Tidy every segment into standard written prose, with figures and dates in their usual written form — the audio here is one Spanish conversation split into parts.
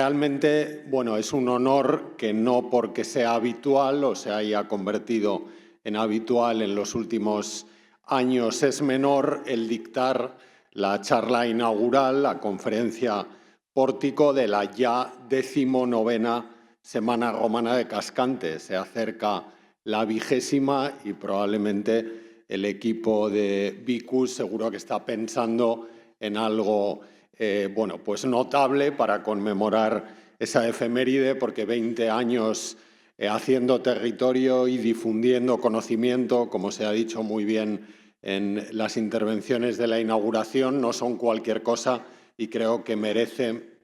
realmente, bueno, es un honor que no porque sea habitual o se haya convertido en habitual en los últimos años es menor el dictar la charla inaugural, la conferencia Pórtico de la ya 19ª Semana Romana de Cascante. Se acerca la 20ª y probablemente el equipo de Vicus seguro que está pensando en algo bueno, pues notable para conmemorar esa efeméride, porque 20 años haciendo territorio y difundiendo conocimiento, como se ha dicho muy bien en las intervenciones de la inauguración, no son cualquier cosa y creo que merece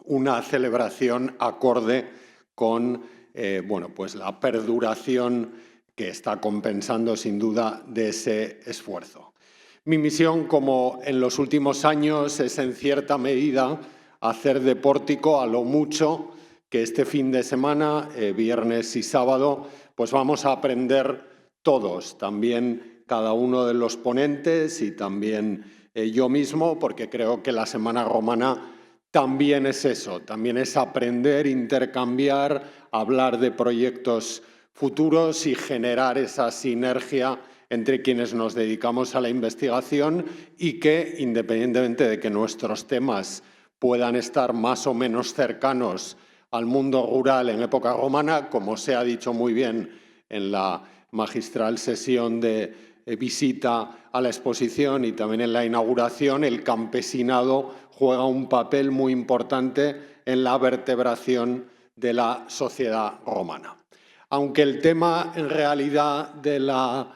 una celebración acorde con bueno, pues la perduración que está compensando sin duda de ese esfuerzo. Mi misión, como en los últimos años, es en cierta medida hacer de Pórtico a lo mucho que este fin de semana, viernes y sábado, pues vamos a aprender todos, también cada uno de los ponentes y también yo mismo, porque creo que la Semana Romana también es eso, también es aprender, intercambiar, hablar de proyectos futuros y generar esa sinergia entre quienes nos dedicamos a la investigación y que, independientemente de que nuestros temas puedan estar más o menos cercanos al mundo rural en época romana, como se ha dicho muy bien en la magistral sesión de visita a la exposición y también en la inauguración, el campesinado juega un papel muy importante en la vertebración de la sociedad romana. Aunque el tema en realidad de la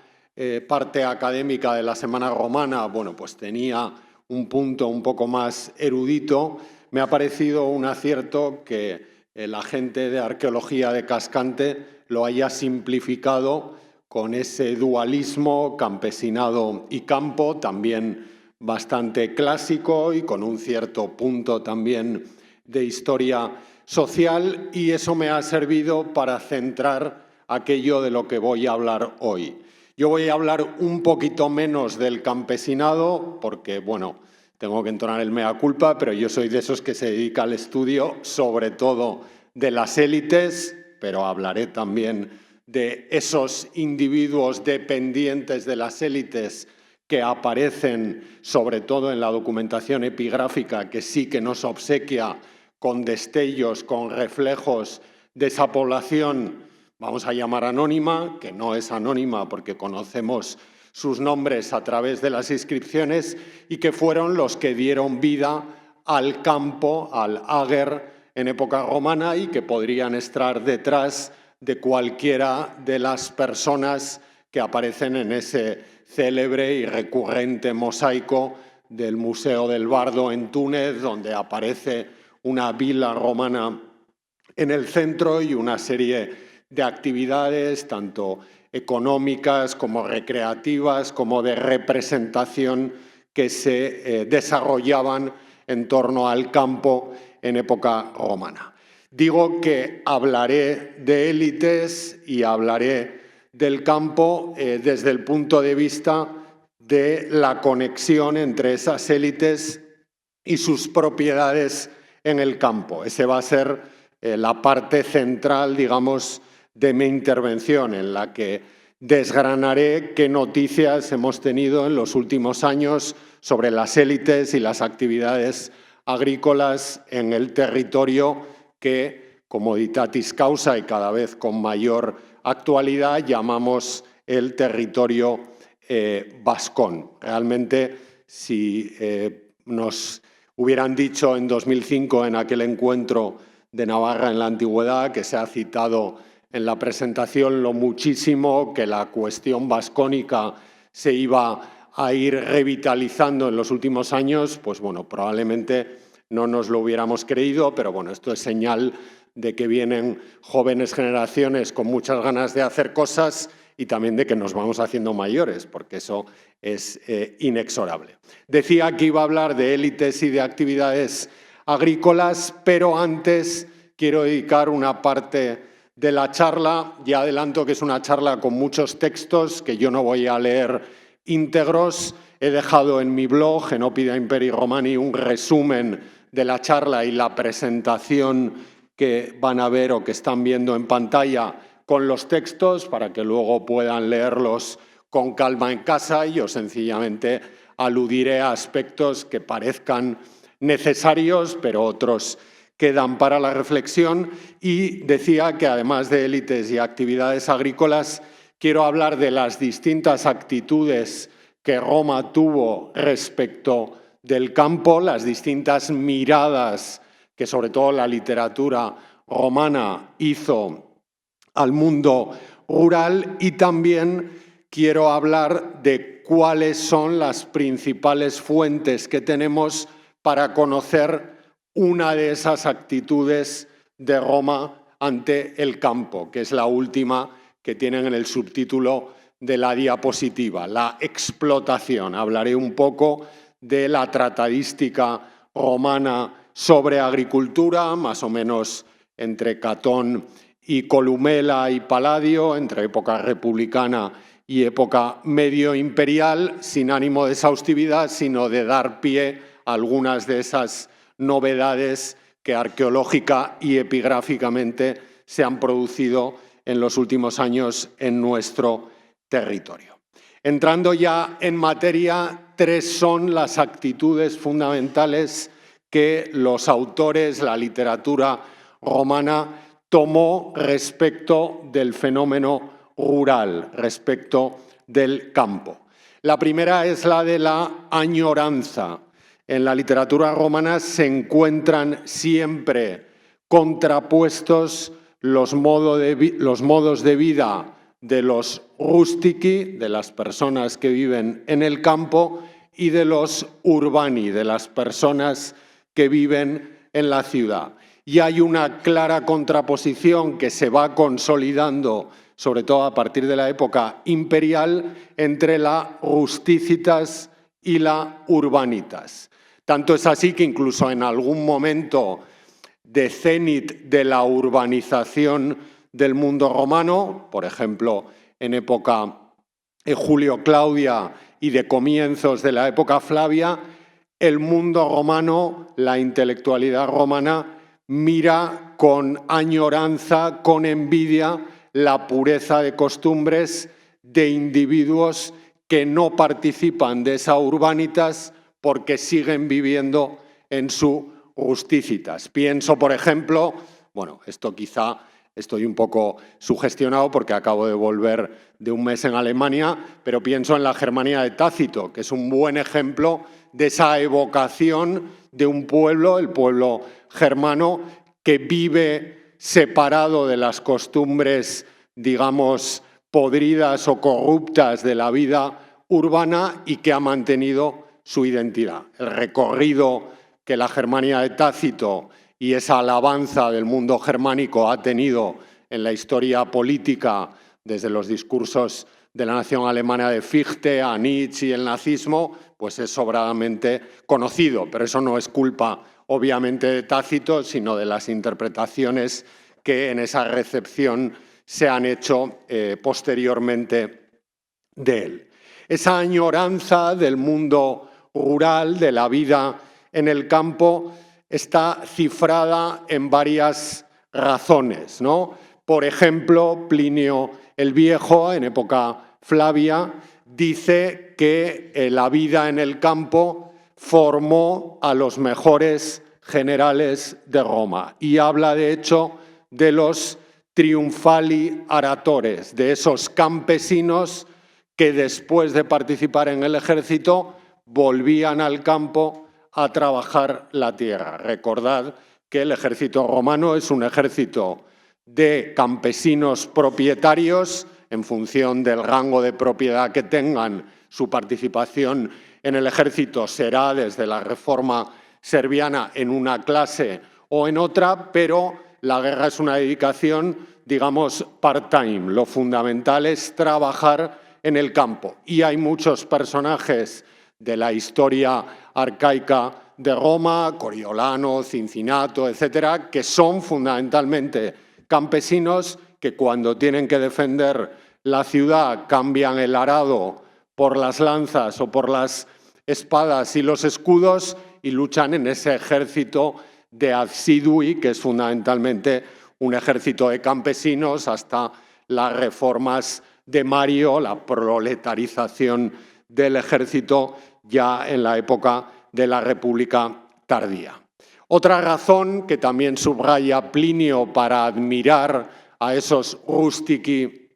parte académica de la Semana Romana, bueno, pues tenía un punto un poco más erudito, me ha parecido un acierto que la gente de arqueología de Cascante lo haya simplificado con ese dualismo campesinado y campo, también bastante clásico y con un cierto punto también de historia social, y eso me ha servido para centrar aquello de lo que voy a hablar hoy. Yo voy a hablar un poquito menos del campesinado porque, bueno, tengo que entonar el mea culpa, pero yo soy de esos que se dedica al estudio, sobre todo de las élites, pero hablaré también de esos individuos dependientes de las élites que aparecen, sobre todo en la documentación epigráfica, que sí que nos obsequia con destellos, con reflejos de esa población, vamos a llamar anónima, que no es anónima porque conocemos sus nombres a través de las inscripciones, y que fueron los que dieron vida al campo, al ager en época romana, y que podrían estar detrás de cualquiera de las personas que aparecen en ese célebre y recurrente mosaico del Museo del Bardo en Túnez, donde aparece una vila romana en el centro y una serie de actividades, tanto económicas como recreativas, como de representación, que se desarrollaban en torno al campo en época romana. Digo que hablaré de élites y hablaré del campo desde el punto de vista de la conexión entre esas élites y sus propiedades en el campo. Ese va a ser la parte central, digamos, de mi intervención, en la que desgranaré qué noticias hemos tenido en los últimos años sobre las élites y las actividades agrícolas en el territorio que, comoditatis causa y cada vez con mayor actualidad, llamamos el territorio vascón. Realmente, si nos hubieran dicho en 2005, en aquel encuentro de Navarra en la antigüedad, que se ha citado en la presentación lo muchísimo que la cuestión vascónica se iba a ir revitalizando en los últimos años, pues bueno, probablemente no nos lo hubiéramos creído, pero bueno, esto es señal de que vienen jóvenes generaciones con muchas ganas de hacer cosas y también de que nos vamos haciendo mayores, porque eso es inexorable. Decía que iba a hablar de élites y de actividades agrícolas, pero antes quiero dedicar una parte de la charla. Ya adelanto que es una charla con muchos textos que yo no voy a leer íntegros. He dejado en mi blog, en Oppida Imperii Romani, un resumen de la charla y la presentación que van a ver o que están viendo en pantalla con los textos para que luego puedan leerlos con calma en casa, y yo sencillamente aludiré a aspectos que parezcan necesarios, pero otros quedan para la reflexión. Y decía que además de élites y actividades agrícolas, quiero hablar de las distintas actitudes que Roma tuvo respecto del campo, las distintas miradas que sobre todo la literatura romana hizo al mundo rural, y también quiero hablar de cuáles son las principales fuentes que tenemos para conocer una de esas actitudes de Roma ante el campo, que es la última que tienen en el subtítulo de la diapositiva, la explotación. Hablaré un poco de la tratadística romana sobre agricultura, más o menos entre Catón y Columela y Palladio, entre época republicana y época medio imperial, sin ánimo de exhaustividad, sino de dar pie a algunas de esas novedades que arqueológica y epigráficamente se han producido en los últimos años en nuestro territorio. Entrando ya en materia, tres son las actitudes fundamentales que los autores, la literatura romana, tomó respecto del fenómeno rural, respecto del campo. La primera es la de la añoranza. En la literatura romana se encuentran siempre contrapuestos los modos de vida de los rustici, de las personas que viven en el campo, y de los urbani, de las personas que viven en la ciudad. Y hay una clara contraposición que se va consolidando, sobre todo a partir de la época imperial, entre la rusticitas y la urbanitas. Tanto es así que incluso en algún momento de cénit de la urbanización del mundo romano, por ejemplo, en época de Julio Claudia y de comienzos de la época Flavia, el mundo romano, la intelectualidad romana, mira con añoranza, con envidia, la pureza de costumbres de individuos que no participan de esa urbanitas porque siguen viviendo en su rusticitas. Pienso, por ejemplo, bueno, esto quizá estoy un poco sugestionado porque acabo de volver de un mes en Alemania, pero pienso en la Germania de Tácito, que es un buen ejemplo de esa evocación de un pueblo, el pueblo germano, que vive separado de las costumbres, digamos, podridas o corruptas de la vida urbana y que ha mantenido su identidad. El recorrido que la Germania de Tácito y esa alabanza del mundo germánico ha tenido en la historia política, desde los discursos de la nación alemana de Fichte a Nietzsche y el nazismo, pues es sobradamente conocido. Pero eso no es culpa, obviamente, de Tácito, sino de las interpretaciones que en esa recepción se han hecho posteriormente de él. Esa añoranza del mundo rural, de la vida en el campo, está cifrada en varias razones, ¿no? Por ejemplo, Plinio el Viejo, en época Flavia, dice que la vida en el campo formó a los mejores generales de Roma y habla, de hecho, de los triunfali aratores, de esos campesinos que después de participar en el ejército volvían al campo a trabajar la tierra. Recordad que el ejército romano es un ejército de campesinos propietarios. En función del rango de propiedad que tengan, su participación en el ejército será desde la reforma serviana en una clase o en otra, pero la guerra es una dedicación, digamos, part-time. Lo fundamental es trabajar en el campo. Y hay muchos personajes de la historia arcaica de Roma, Coriolano, Cincinato, etcétera, que son fundamentalmente campesinos que cuando tienen que defender la ciudad cambian el arado por las lanzas o por las espadas y los escudos y luchan en ese ejército de Azidui, que es fundamentalmente un ejército de campesinos, hasta las reformas de Mario, la proletarización del ejército ya en la época de la República tardía. Otra razón que también subraya Plinio para admirar a esos rustici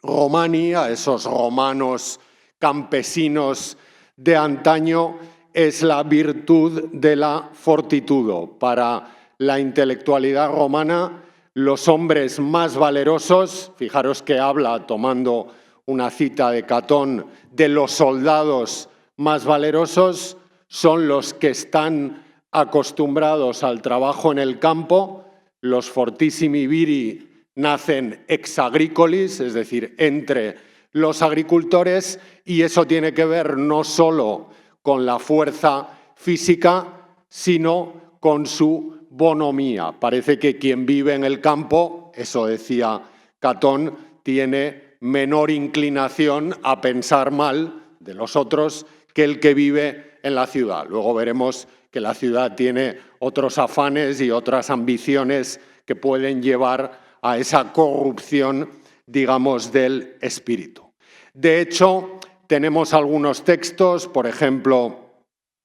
romani, a esos romanos campesinos de antaño, es la virtud de la fortitudo. Para la intelectualidad romana, los hombres más valerosos, fijaros que habla, tomando una cita de Catón, de los soldados más valerosos, son los que están acostumbrados al trabajo en el campo. Los fortissimi viri nacen ex agricolis, es decir, entre los agricultores, y eso tiene que ver no solo con la fuerza física, sino con su bonomía. Parece que quien vive en el campo, eso decía Catón, tiene menor inclinación a pensar mal de los otros que el que vive en la ciudad. Luego veremos que la ciudad tiene otros afanes y otras ambiciones que pueden llevar a esa corrupción, digamos, del espíritu. De hecho, tenemos algunos textos, por ejemplo,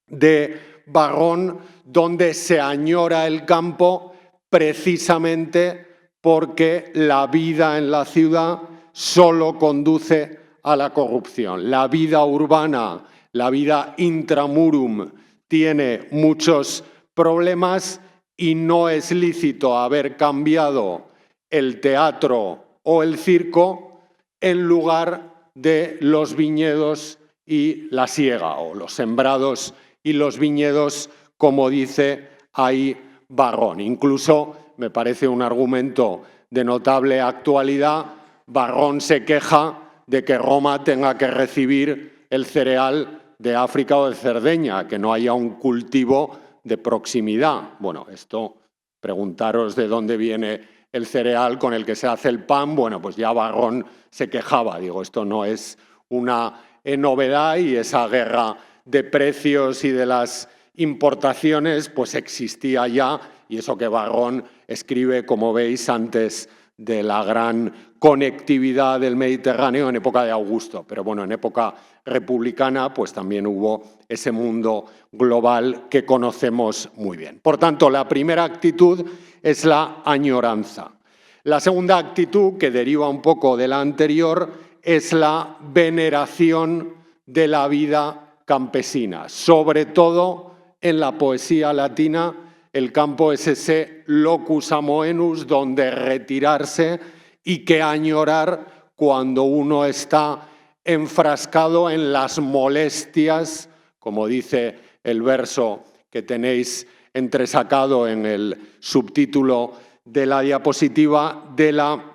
de Varrón, donde se añora el campo precisamente porque la vida en la ciudad solo conduce a la corrupción. La vida urbana, la vida intramurum, tiene muchos problemas y no es lícito haber cambiado el teatro o el circo en lugar de los viñedos y la siega, o los sembrados y los viñedos, como dice ahí Varrón. Incluso me parece un argumento de notable actualidad. Varrón se queja de que Roma tenga que recibir el cereal de África o de Cerdeña, que no haya un cultivo de proximidad. Bueno, esto, preguntaros de dónde viene el cereal con el que se hace el pan. Bueno, pues ya Varrón se quejaba. Digo, esto no es una novedad, y esa guerra de precios y de las importaciones pues existía ya, y eso que Varrón escribe, como veis, antes de la gran conectividad del Mediterráneo, en época de Augusto. Pero bueno, en época republicana pues también hubo ese mundo global que conocemos muy bien. Por tanto, la primera actitud es la añoranza. La segunda actitud, que deriva un poco de la anterior, es la veneración de la vida campesina. Sobre todo en la poesía latina, el campo es ese locus amoenus donde retirarse y que añorar cuando uno está enfrascado en las molestias, como dice el verso que tenéis entresacado en el subtítulo de la diapositiva, de la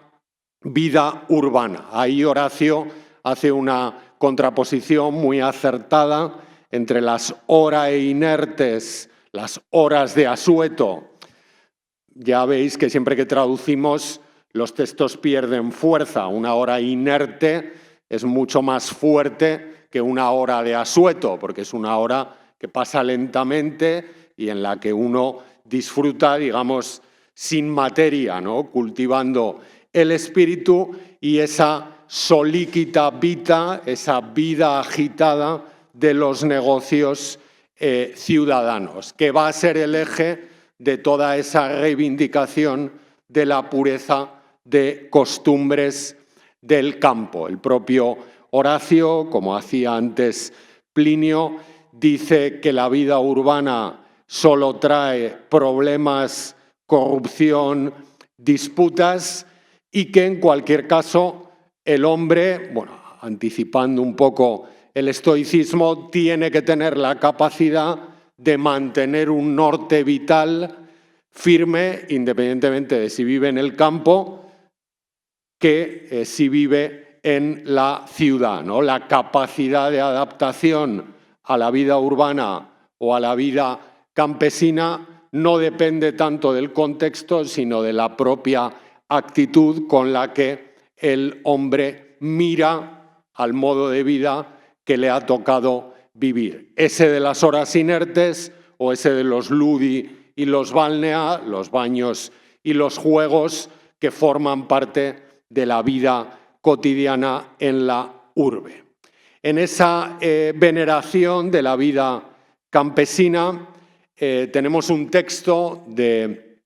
vida urbana. Ahí Horacio hace una contraposición muy acertada entre las horae inertes, las horas de asueto. Ya veis que siempre que traducimos los textos pierden fuerza. Una hora inerte es mucho más fuerte que una hora de asueto, porque es una hora que pasa lentamente y en la que uno disfruta, digamos, sin materia, ¿no? Cultivando el espíritu y esa solíquita vita, esa vida agitada de los negocios ciudadanos, que va a ser el eje de toda esa reivindicación de la pureza de costumbres del campo. El propio Horacio, como hacía antes Plinio, dice que la vida urbana solo trae problemas, corrupción, disputas, y que en cualquier caso el hombre, bueno, anticipando un poco el estoicismo, tiene que tener la capacidad de mantener un norte vital firme, independientemente de si vive en el campo que si vive en la ciudad, ¿no? La capacidad de adaptación a la vida urbana o a la vida campesina no depende tanto del contexto, sino de la propia actitud con la que el hombre mira al modo de vida que le ha tocado vivir. Ese de las horas inertes o ese de los ludi y los balnea, los baños y los juegos que forman parte de la vida cotidiana en la urbe. En esa veneración de la vida campesina tenemos un texto de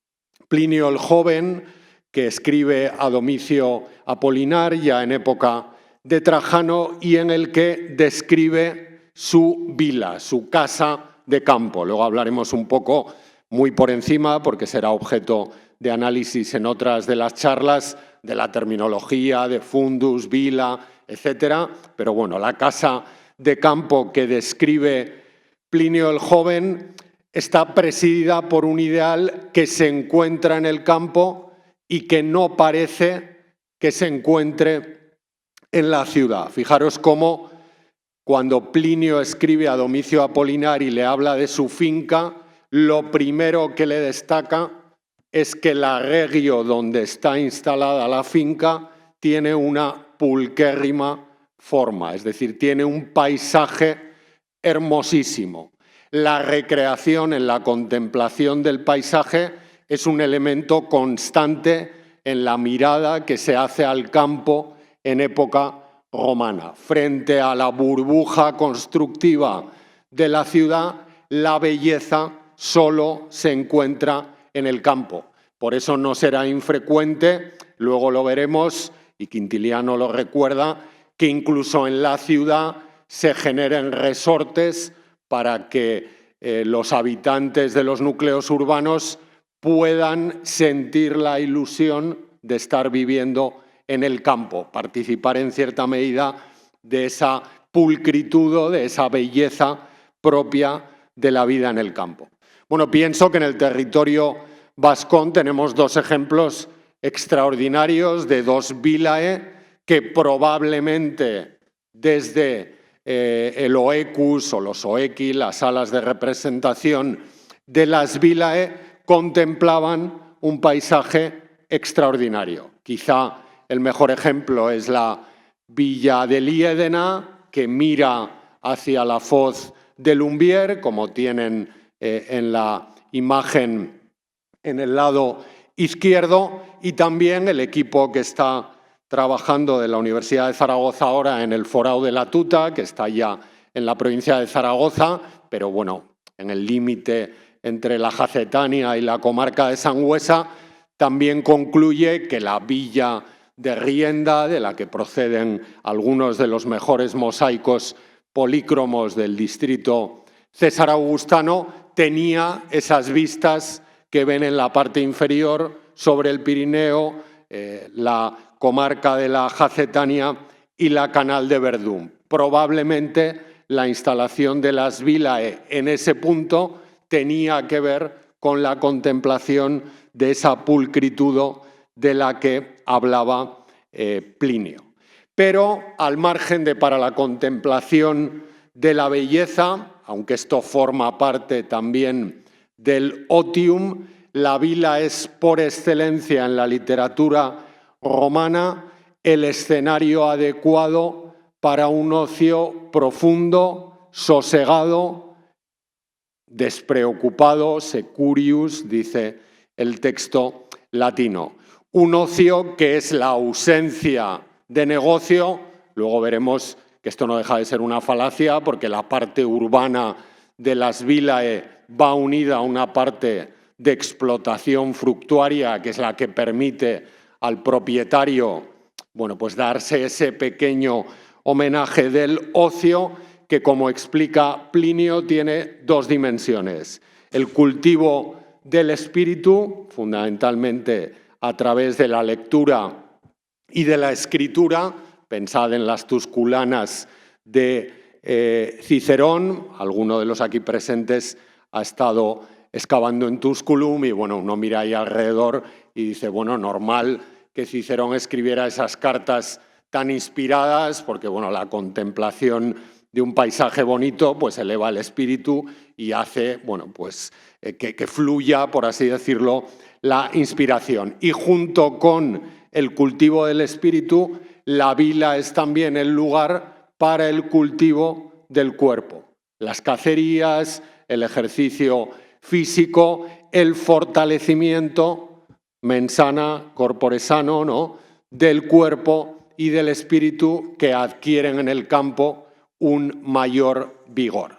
Plinio el Joven que escribe a Domicio Apolinar ya en época de Trajano y en el que describe su vila, su casa de campo. Luego hablaremos un poco muy por encima, porque será objeto de análisis en otras de las charlas, de la terminología, de fundus, vila, etcétera. Pero bueno, la casa de campo que describe Plinio el Joven está presidida por un ideal que se encuentra en el campo y que no parece que se encuentre en la ciudad. Fijaros cómo cuando Plinio escribe a Domicio Apolinar y le habla de su finca, lo primero que le destaca es que la regio donde está instalada la finca tiene una pulquérrima forma, es decir, tiene un paisaje hermosísimo. La recreación en la contemplación del paisaje es un elemento constante en la mirada que se hace al campo en época romana. Frente a la burbuja constructiva de la ciudad, la belleza solo se encuentra en el campo. Por eso no será infrecuente, luego lo veremos, y Quintiliano lo recuerda, que incluso en la ciudad se generen resortes para que los habitantes de los núcleos urbanos puedan sentir la ilusión de estar viviendo en el campo, participar en cierta medida de esa pulcritud o de esa belleza propia de la vida en el campo. Bueno, pienso que en el territorio vascón tenemos dos ejemplos extraordinarios de dos vilae que probablemente desde el oecus o los oeki, las salas de representación de las vilae, contemplaban un paisaje extraordinario. Quizá el mejor ejemplo es la villa de Liedena, que mira hacia la foz de Lumbier, como tienen en la imagen en el lado izquierdo, y también el equipo que está trabajando de la Universidad de Zaragoza ahora en el Forao de la Tuta, que está ya en la provincia de Zaragoza, pero bueno, en el límite entre la Jacetania y la comarca de Sangüesa, también concluye que la villa de Rienda, de la que proceden algunos de los mejores mosaicos polícromos del distrito César Augustano, tenía esas vistas que ven en la parte inferior sobre el Pirineo, la comarca de la Jacetania y la Canal de Verdún. Probablemente la instalación de las vilae en ese punto tenía que ver con la contemplación de esa pulcritud de la que hablaba Plinio. Pero al margen de para la contemplación de la belleza, aunque esto forma parte también del otium, la vila es por excelencia en la literatura romana el escenario adecuado para un ocio profundo, sosegado, despreocupado, securius, dice el texto latino. Un ocio que es la ausencia de negocio. Luego veremos que esto no deja de ser una falacia, porque la parte urbana de las vilae va unida a una parte de explotación fructuaria, que es la que permite al propietario, bueno, pues darse ese pequeño homenaje del ocio que, como explica Plinio, tiene dos dimensiones. El cultivo del espíritu, fundamentalmente a través de la lectura y de la escritura. Pensad en las Tusculanas de Cicerón. Alguno de los aquí presentes ha estado excavando en Tusculum y bueno, uno mira ahí alrededor y dice, bueno, normal que Cicerón escribiera esas cartas tan inspiradas, porque bueno, la contemplación de un paisaje bonito pues eleva el espíritu y hace, bueno, pues que fluya, por así decirlo, la inspiración. Y junto con el cultivo del espíritu, la vila es también el lugar para el cultivo del cuerpo. las cacerías, el ejercicio físico, el fortalecimiento mens sana, corpore sano, ¿no?, del cuerpo y del espíritu, que adquieren en el campo un mayor vigor.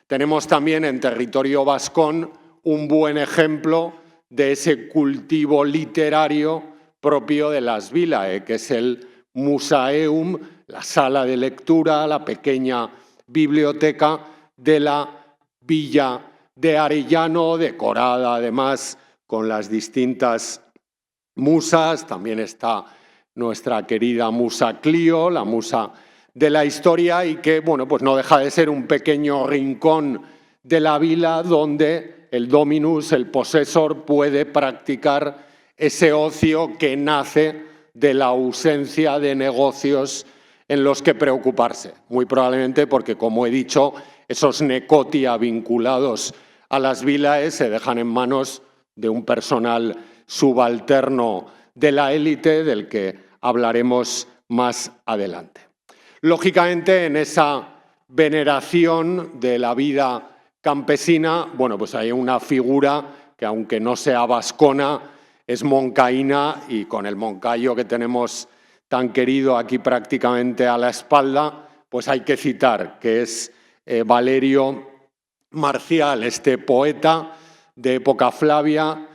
Tenemos también en territorio vascón un buen ejemplo de ese cultivo literario propio de las vilae, que es el Musaeum, la sala de lectura, la pequeña biblioteca de la villa de Arellano, decorada además con las distintas musas. También está nuestra querida musa Clio, la musa de la historia, y que, bueno, pues no deja de ser un pequeño rincón de la vila donde el dominus, el posesor, puede practicar ese ocio que nace de la ausencia de negocios en los que preocuparse. Muy probablemente porque, como he dicho, esos necotia vinculados a las vilae se dejan en manos de un personal subalterno de la élite, del que hablaremos más adelante. Lógicamente, en esa veneración de la vida campesina, bueno, pues hay una figura que, aunque no sea vascona, es moncaína, y con el moncayo que tenemos tan querido aquí prácticamente a la espalda, pues hay que citar, que es Valerio Marcial, este poeta de época Flavia,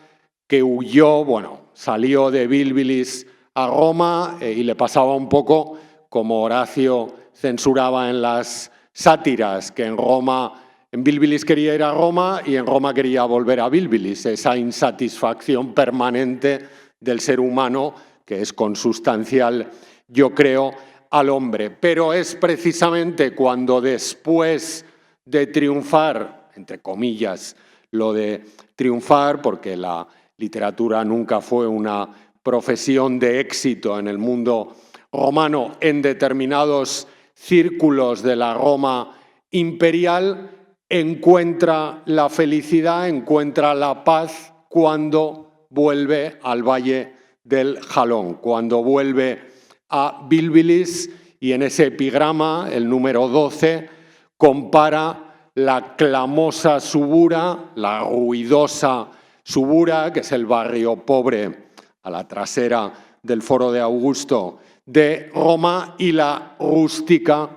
que huyó, bueno, salió de Bilbilis a Roma, y le pasaba un poco como Horacio censuraba en las sátiras, que en Bilbilis quería ir a Roma y en Roma quería volver a Bilbilis, esa insatisfacción permanente del ser humano que es consustancial, yo creo, al hombre. Pero es precisamente cuando, después de triunfar, entre comillas, lo de triunfar, porque la literatura nunca fue una profesión de éxito en el mundo romano en determinados círculos de la Roma imperial, encuentra la felicidad, encuentra la paz cuando vuelve al Valle del Jalón, cuando vuelve a Bilbilis, y en ese epigrama, el número 12, compara la clamosa Subura, la ruidosa Subura, que es el barrio pobre a la trasera del Foro de Augusto de Roma, y la rústica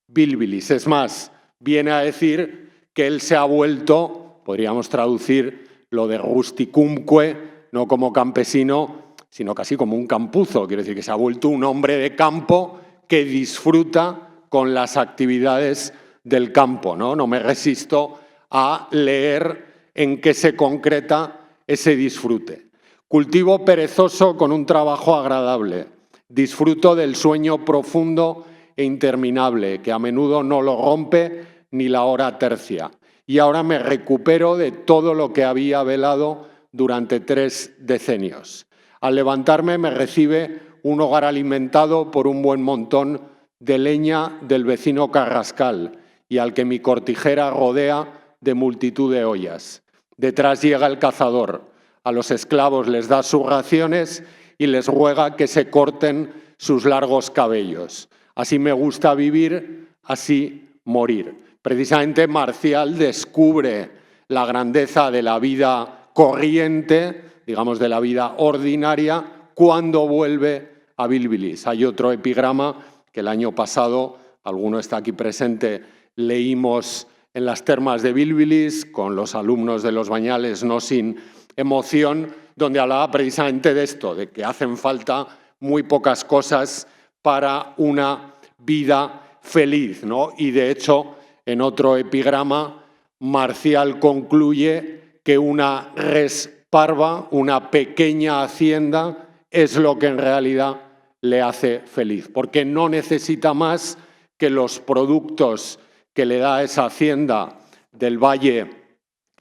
Bilbilis. Es más, viene a decir que él se ha vuelto, podríamos traducir lo de rusticumque, no como campesino, sino casi como un campuzo. Quiere decir que se ha vuelto un hombre de campo que disfruta con las actividades del campo, ¿no? No me resisto a leer en qué se concreta ese disfrute. Cultivo perezoso con un trabajo agradable. Disfruto del sueño profundo e interminable, que a menudo no lo rompe ni la hora tercia. Y ahora me recupero de todo lo que había velado durante 3 decenios. Al levantarme me recibe un hogar alimentado por un buen montón de leña del vecino Carrascal, y al que mi cortijera rodea de multitud de ollas. Detrás llega el cazador. A los esclavos les da sus raciones y les ruega que se corten sus largos cabellos. Así me gusta vivir, así morir. Precisamente Marcial descubre la grandeza de la vida corriente, digamos de la vida ordinaria, cuando vuelve a Bilbilis. Hay otro epigrama que el año pasado, alguno está aquí presente, leímos en las termas de Bilbilis con los alumnos de Los Bañales, no sin emoción, donde hablaba precisamente de esto, de que hacen falta muy pocas cosas para una vida feliz, ¿no? Y de hecho, en otro epigrama, Marcial concluye que una res parva, una pequeña hacienda, es lo que en realidad le hace feliz, porque no necesita más que los productos que le da esa hacienda del Valle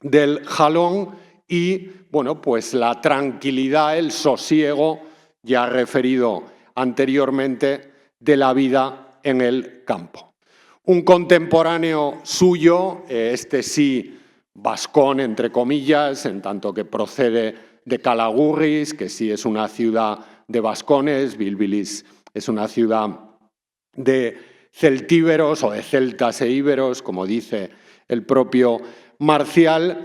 del Jalón y, bueno, pues la tranquilidad, el sosiego, ya referido anteriormente, de la vida en el campo. Un contemporáneo suyo, este sí vascón, entre comillas, en tanto que procede de Calagurris, que sí es una ciudad de vascones, Bilbilis es una ciudad de celtíberos o de celtas e íberos, como dice el propio Marcial,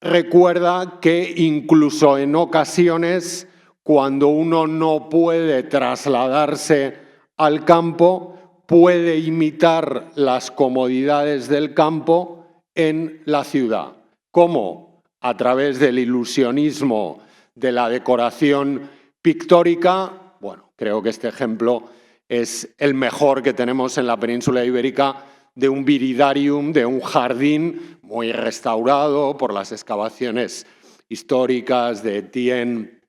recuerda que incluso en ocasiones, cuando uno no puede trasladarse al campo, puede imitar las comodidades del campo en la ciudad. ¿Cómo? A través del ilusionismo de la decoración pictórica. Bueno, creo que este ejemplo es el mejor que tenemos en la península ibérica, de un viridarium, de un jardín muy restaurado por las excavaciones históricas de Etienne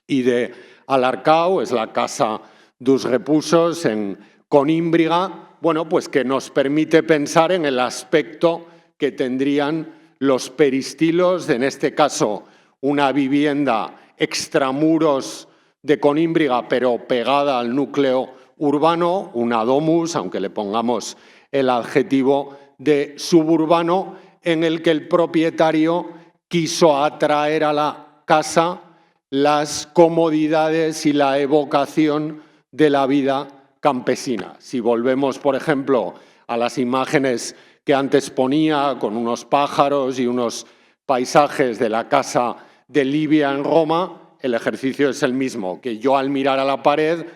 y de Alarcau. Es la Casa dos Repusos en Conímbriga, bueno, pues que nos permite pensar en el aspecto que tendrían los peristilos, en este caso una vivienda extramuros de Conímbriga, pero pegada al núcleo urbano, una domus, aunque le pongamos el adjetivo de suburbano, en el que el propietario quiso atraer a la casa las comodidades y la evocación de la vida campesina. Si volvemos, por ejemplo, a las imágenes que antes ponía con unos pájaros y unos paisajes de la casa de Livia en Roma, el ejercicio es el mismo, que yo al mirar a la pared,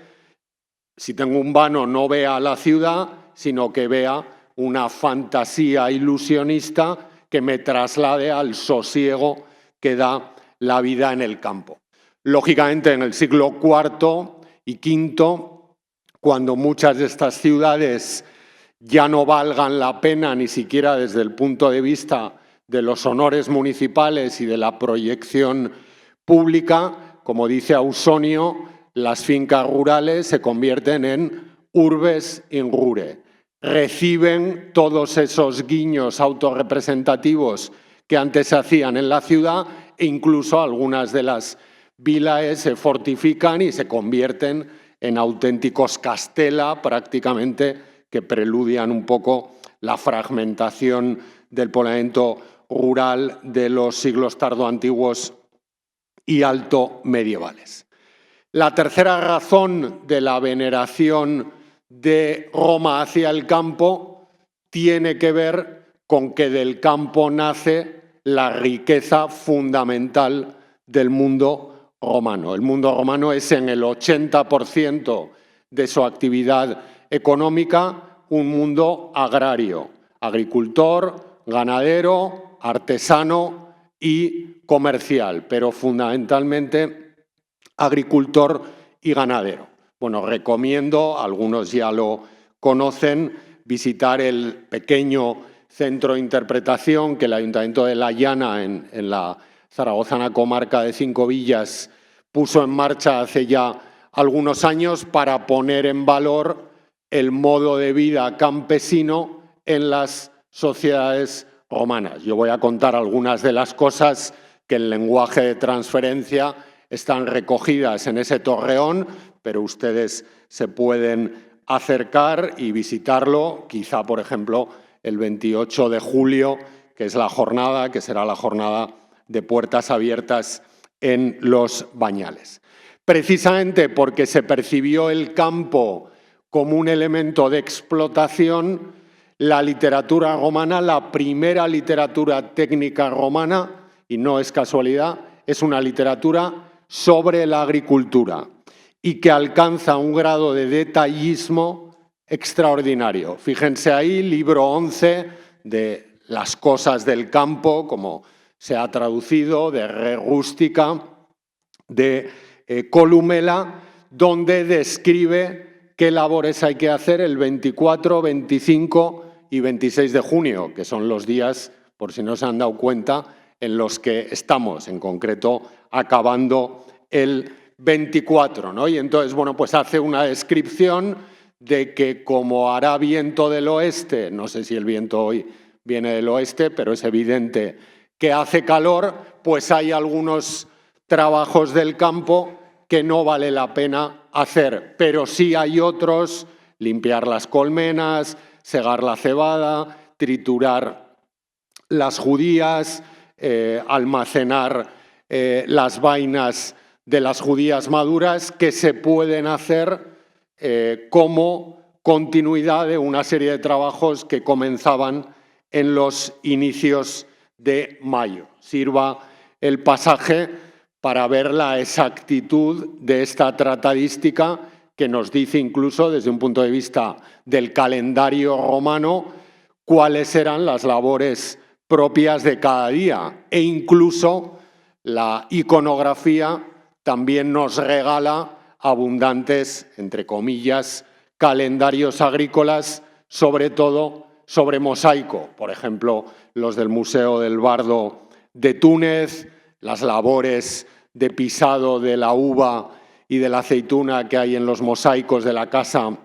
si tengo un vano, no vea la ciudad, sino que vea una fantasía ilusionista que me traslade al sosiego que da la vida en el campo. Lógicamente, en el siglo IV y V, cuando muchas de estas ciudades ya no valgan la pena ni siquiera desde el punto de vista de los honores municipales y de la proyección pública, como dice Ausonio, las fincas rurales se convierten en urbes in rure. Reciben todos esos guiños autorrepresentativos que antes se hacían en la ciudad, e incluso algunas de las vilaes se fortifican y se convierten en auténticos castella prácticamente, que preludian un poco la fragmentación del poblamiento rural de los siglos tardoantiguos y alto medievales. La tercera razón de la veneración de Roma hacia el campo tiene que ver con que del campo nace la riqueza fundamental del mundo romano. El mundo romano es en el 80% de su actividad económica un mundo agrario, agricultor, ganadero, artesano y comercial, pero fundamentalmente agricultor y ganadero. Bueno, recomiendo, algunos ya lo conocen, visitar el pequeño centro de interpretación que el Ayuntamiento de La Llana, en la zaragozana comarca de Cinco Villas, puso en marcha hace ya algunos años para poner en valor el modo de vida campesino en las sociedades romanas. Yo voy a contar algunas de las cosas que en lenguaje de transferencia están recogidas en ese torreón, pero ustedes se pueden acercar y visitarlo, quizá, por ejemplo, el 28 de julio, que es la jornada, que será la jornada de puertas abiertas en Los Bañales. Precisamente porque se percibió el campo como un elemento de explotación, la literatura romana, la primera literatura técnica romana, y no es casualidad, es una literatura sobre la agricultura y que alcanza un grado de detallismo extraordinario. Fíjense ahí, libro 11 de Las cosas del campo, como se ha traducido, de Re Rústica, de Columela, donde describe qué labores hay que hacer el 24, 25 y 26 de junio, que son los días, por si no se han dado cuenta, en los que estamos, en concreto, acabando el 24, ¿no? Y entonces, bueno, pues hace una descripción de que como hará viento del oeste, no sé si el viento hoy viene del oeste, pero es evidente que hace calor, pues hay algunos trabajos del campo que no vale la pena hacer, pero sí hay otros: limpiar las colmenas, segar la cebada, triturar las judías, almacenar las vainas de las judías maduras, que se pueden hacer como continuidad de una serie de trabajos que comenzaban en los inicios de mayo. Sirva el pasaje para ver la exactitud de esta tratadística que nos dice incluso desde un punto de vista del calendario romano cuáles eran las labores propias de cada día, e incluso la iconografía también nos regala abundantes, entre comillas, calendarios agrícolas, sobre todo sobre mosaico. Por ejemplo, los del Museo del Bardo de Túnez, las labores de pisado de la uva y de la aceituna que hay en los mosaicos de la casa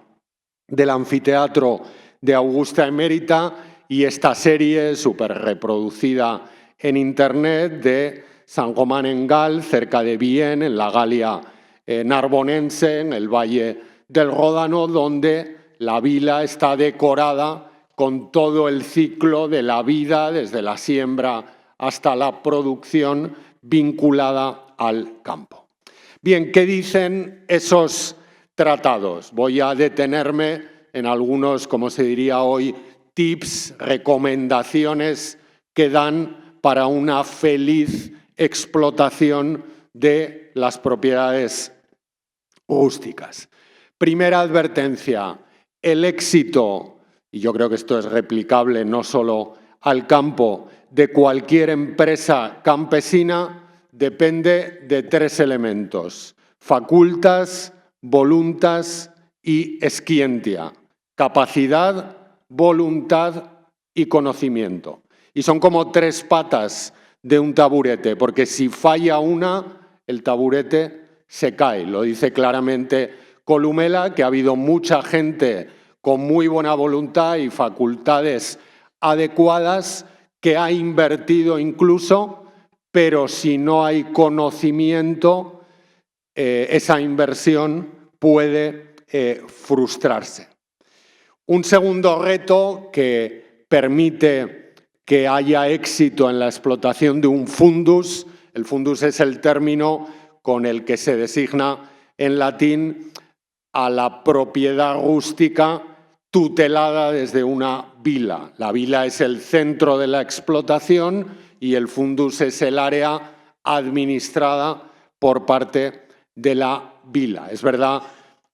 del anfiteatro de Augusta Emérita, y esta serie súper reproducida en internet de San Román en Gal, cerca de Vienne, en la Galia narbonense, en el Valle del Ródano, donde la vila está decorada con todo el ciclo de la vida, desde la siembra hasta la producción, vinculada al campo. Bien, ¿qué dicen esos tratados? Voy a detenerme en algunos, como se diría hoy, tips, recomendaciones que dan para una feliz explotación de las propiedades rústicas. Primera advertencia, el éxito, y yo creo que esto es replicable no solo al campo, de cualquier empresa campesina depende de tres elementos: facultas, voluntas y scientia. Capacidad, voluntad y conocimiento. Y son como tres patas de un taburete, porque si falla una, el taburete se cae. Lo dice claramente Columela, que ha habido mucha gente con muy buena voluntad y facultades adecuadas que ha invertido incluso, pero si no hay conocimiento, esa inversión puede frustrarse. Un segundo reto que permite que haya éxito en la explotación de un fundus, el fundus es el término con el que se designa en latín a la propiedad rústica tutelada desde una vila. La vila es el centro de la explotación y el fundus es el área administrada por parte de la vila. Es verdad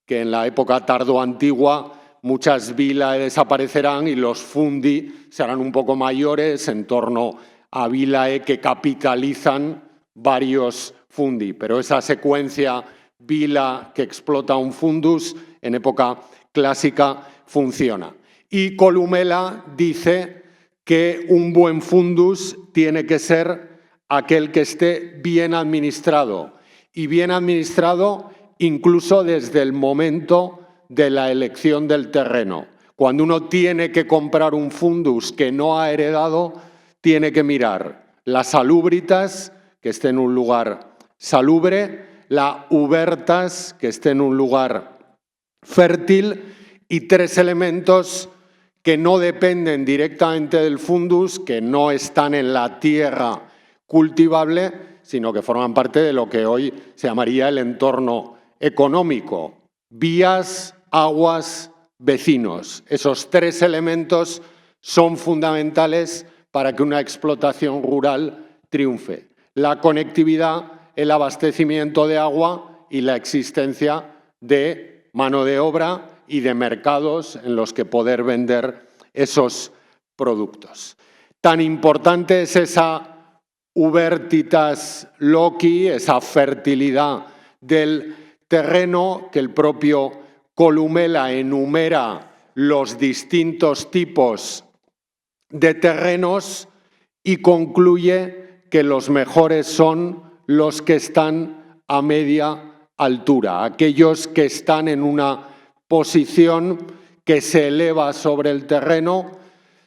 que en la época tardoantigua muchas vilae desaparecerán y los fundi serán un poco mayores, en torno a vilae que capitalizan varios fundi. Pero esa secuencia vila que explota un fundus en época clásica funciona. Y Columela dice que un buen fundus tiene que ser aquel que esté bien administrado, y bien administrado incluso desde el momento de la elección del terreno. Cuando uno tiene que comprar un fundus que no ha heredado, tiene que mirar la salubritas, que esté en un lugar salubre, la ubertas, que esté en un lugar fértil, y tres elementos que no dependen directamente del fundus, que no están en la tierra cultivable, sino que forman parte de lo que hoy se llamaría el entorno económico: vías, aguas, vecinos. Esos tres elementos son fundamentales para que una explotación rural triunfe: la conectividad, el abastecimiento de agua y la existencia de mano de obra y de mercados en los que poder vender esos productos. Tan importante es esa ubertitas loci, esa fertilidad del terreno, que el propio Columela enumera los distintos tipos de terrenos y concluye que los mejores son los que están a media altura, aquellos que están en una posición que se eleva sobre el terreno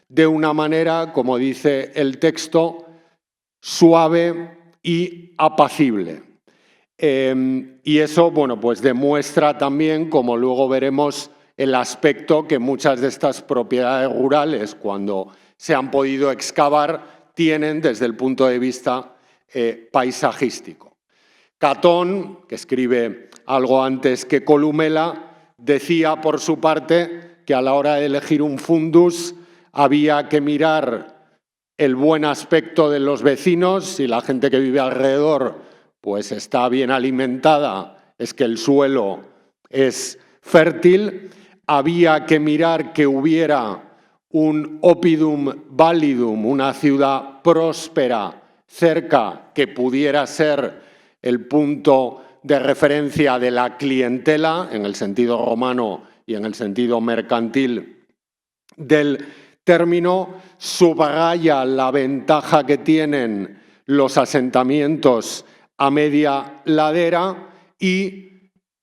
de una manera, como dice el texto, suave y apacible. Y eso, bueno, pues demuestra también, como luego veremos, el aspecto que muchas de estas propiedades rurales, cuando se han podido excavar, tienen desde el punto de vista paisajístico. Catón, que escribe algo antes que Columela, decía por su parte que a la hora de elegir un fundus había que mirar el buen aspecto de los vecinos, si la gente que vive alrededor pues está bien alimentada, es que el suelo es fértil. Había que mirar que hubiera un oppidum validum, una ciudad próspera cerca que pudiera ser el punto de referencia de la clientela, en el sentido romano y en el sentido mercantil del término. Subraya la ventaja que tienen los asentamientos a media ladera y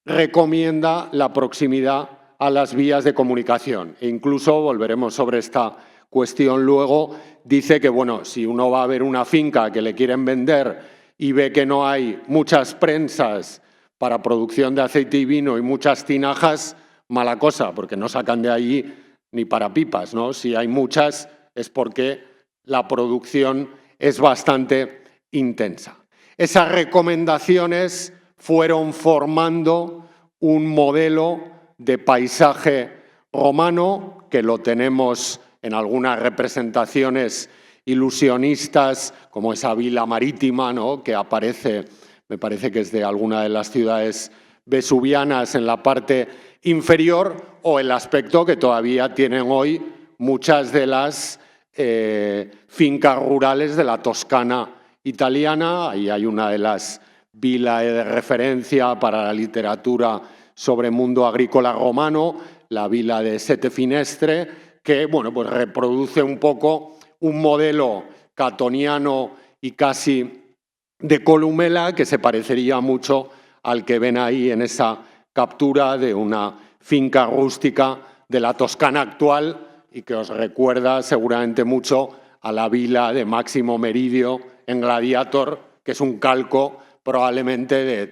recomienda la proximidad a las vías de comunicación. E incluso, volveremos sobre esta cuestión luego, dice que bueno, si uno va a ver una finca que le quieren vender y ve que no hay muchas prensas para producción de aceite y vino y muchas tinajas, mala cosa, porque no sacan de allí ni para pipas, ¿no? Si hay muchas es porque la producción es bastante intensa. Esas recomendaciones fueron formando un modelo de paisaje romano, que lo tenemos en algunas representaciones ilusionistas, como esa vila marítima, ¿no?, que aparece, me parece que es de alguna de las ciudades vesuvianas en la parte inferior, o el aspecto que todavía tienen hoy muchas de las fincas rurales de la Toscana italiana. Ahí hay una de las vilas de referencia para la literatura sobre mundo agrícola romano, la vila de Sette Finestre, que bueno, pues reproduce un poco un modelo catoniano y casi de Columela, que se parecería mucho al que ven ahí en esa captura de una finca rústica de la Toscana actual, y que os recuerda seguramente mucho a la vila de Máximo Meridio en Gladiator, que es un calco probablemente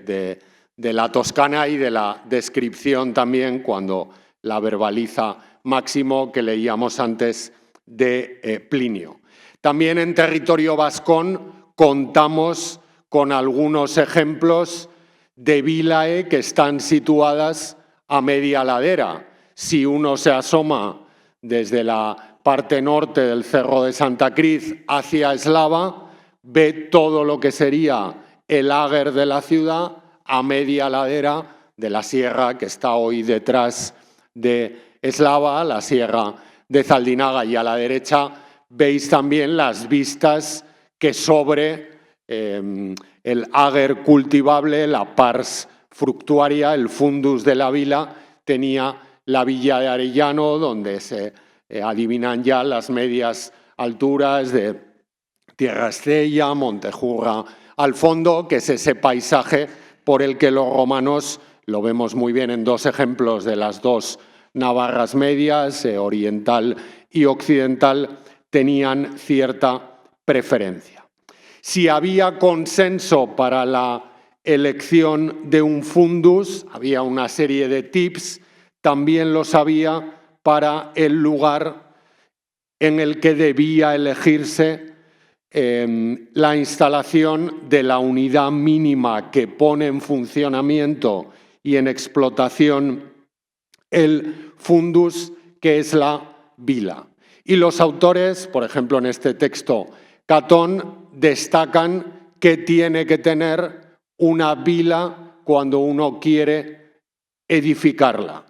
de la Toscana y de la descripción también, cuando la verbaliza Máximo, que leíamos antes de Plinio. También en territorio vascón contamos con algunos ejemplos de vilae que están situadas a media ladera. Si uno se asoma desde la parte norte del Cerro de Santa Cruz hacia Eslava, ve todo lo que sería el Ager de la ciudad a media ladera de la sierra que está hoy detrás de Eslava, la sierra de Zaldinaga, y a la derecha veis también las vistas que sobre el Ager cultivable, la pars fructuaria, el fundus de la vila, tenía la villa de Arellano, donde se adivinan ya las medias alturas de Tierra Estella, Montejurra al fondo, que es ese paisaje por el que los romanos, lo vemos muy bien en dos ejemplos de las dos Navarras medias, oriental y occidental, tenían cierta preferencia. Si había consenso para la elección de un fundus, había una serie de tips, también los había para el lugar en el que debía elegirse la instalación de la unidad mínima que pone en funcionamiento y en explotación el fundus, que es la vila. Y los autores, por ejemplo en este texto, Catón, destacan que tiene que tener una vila cuando uno quiere edificarla.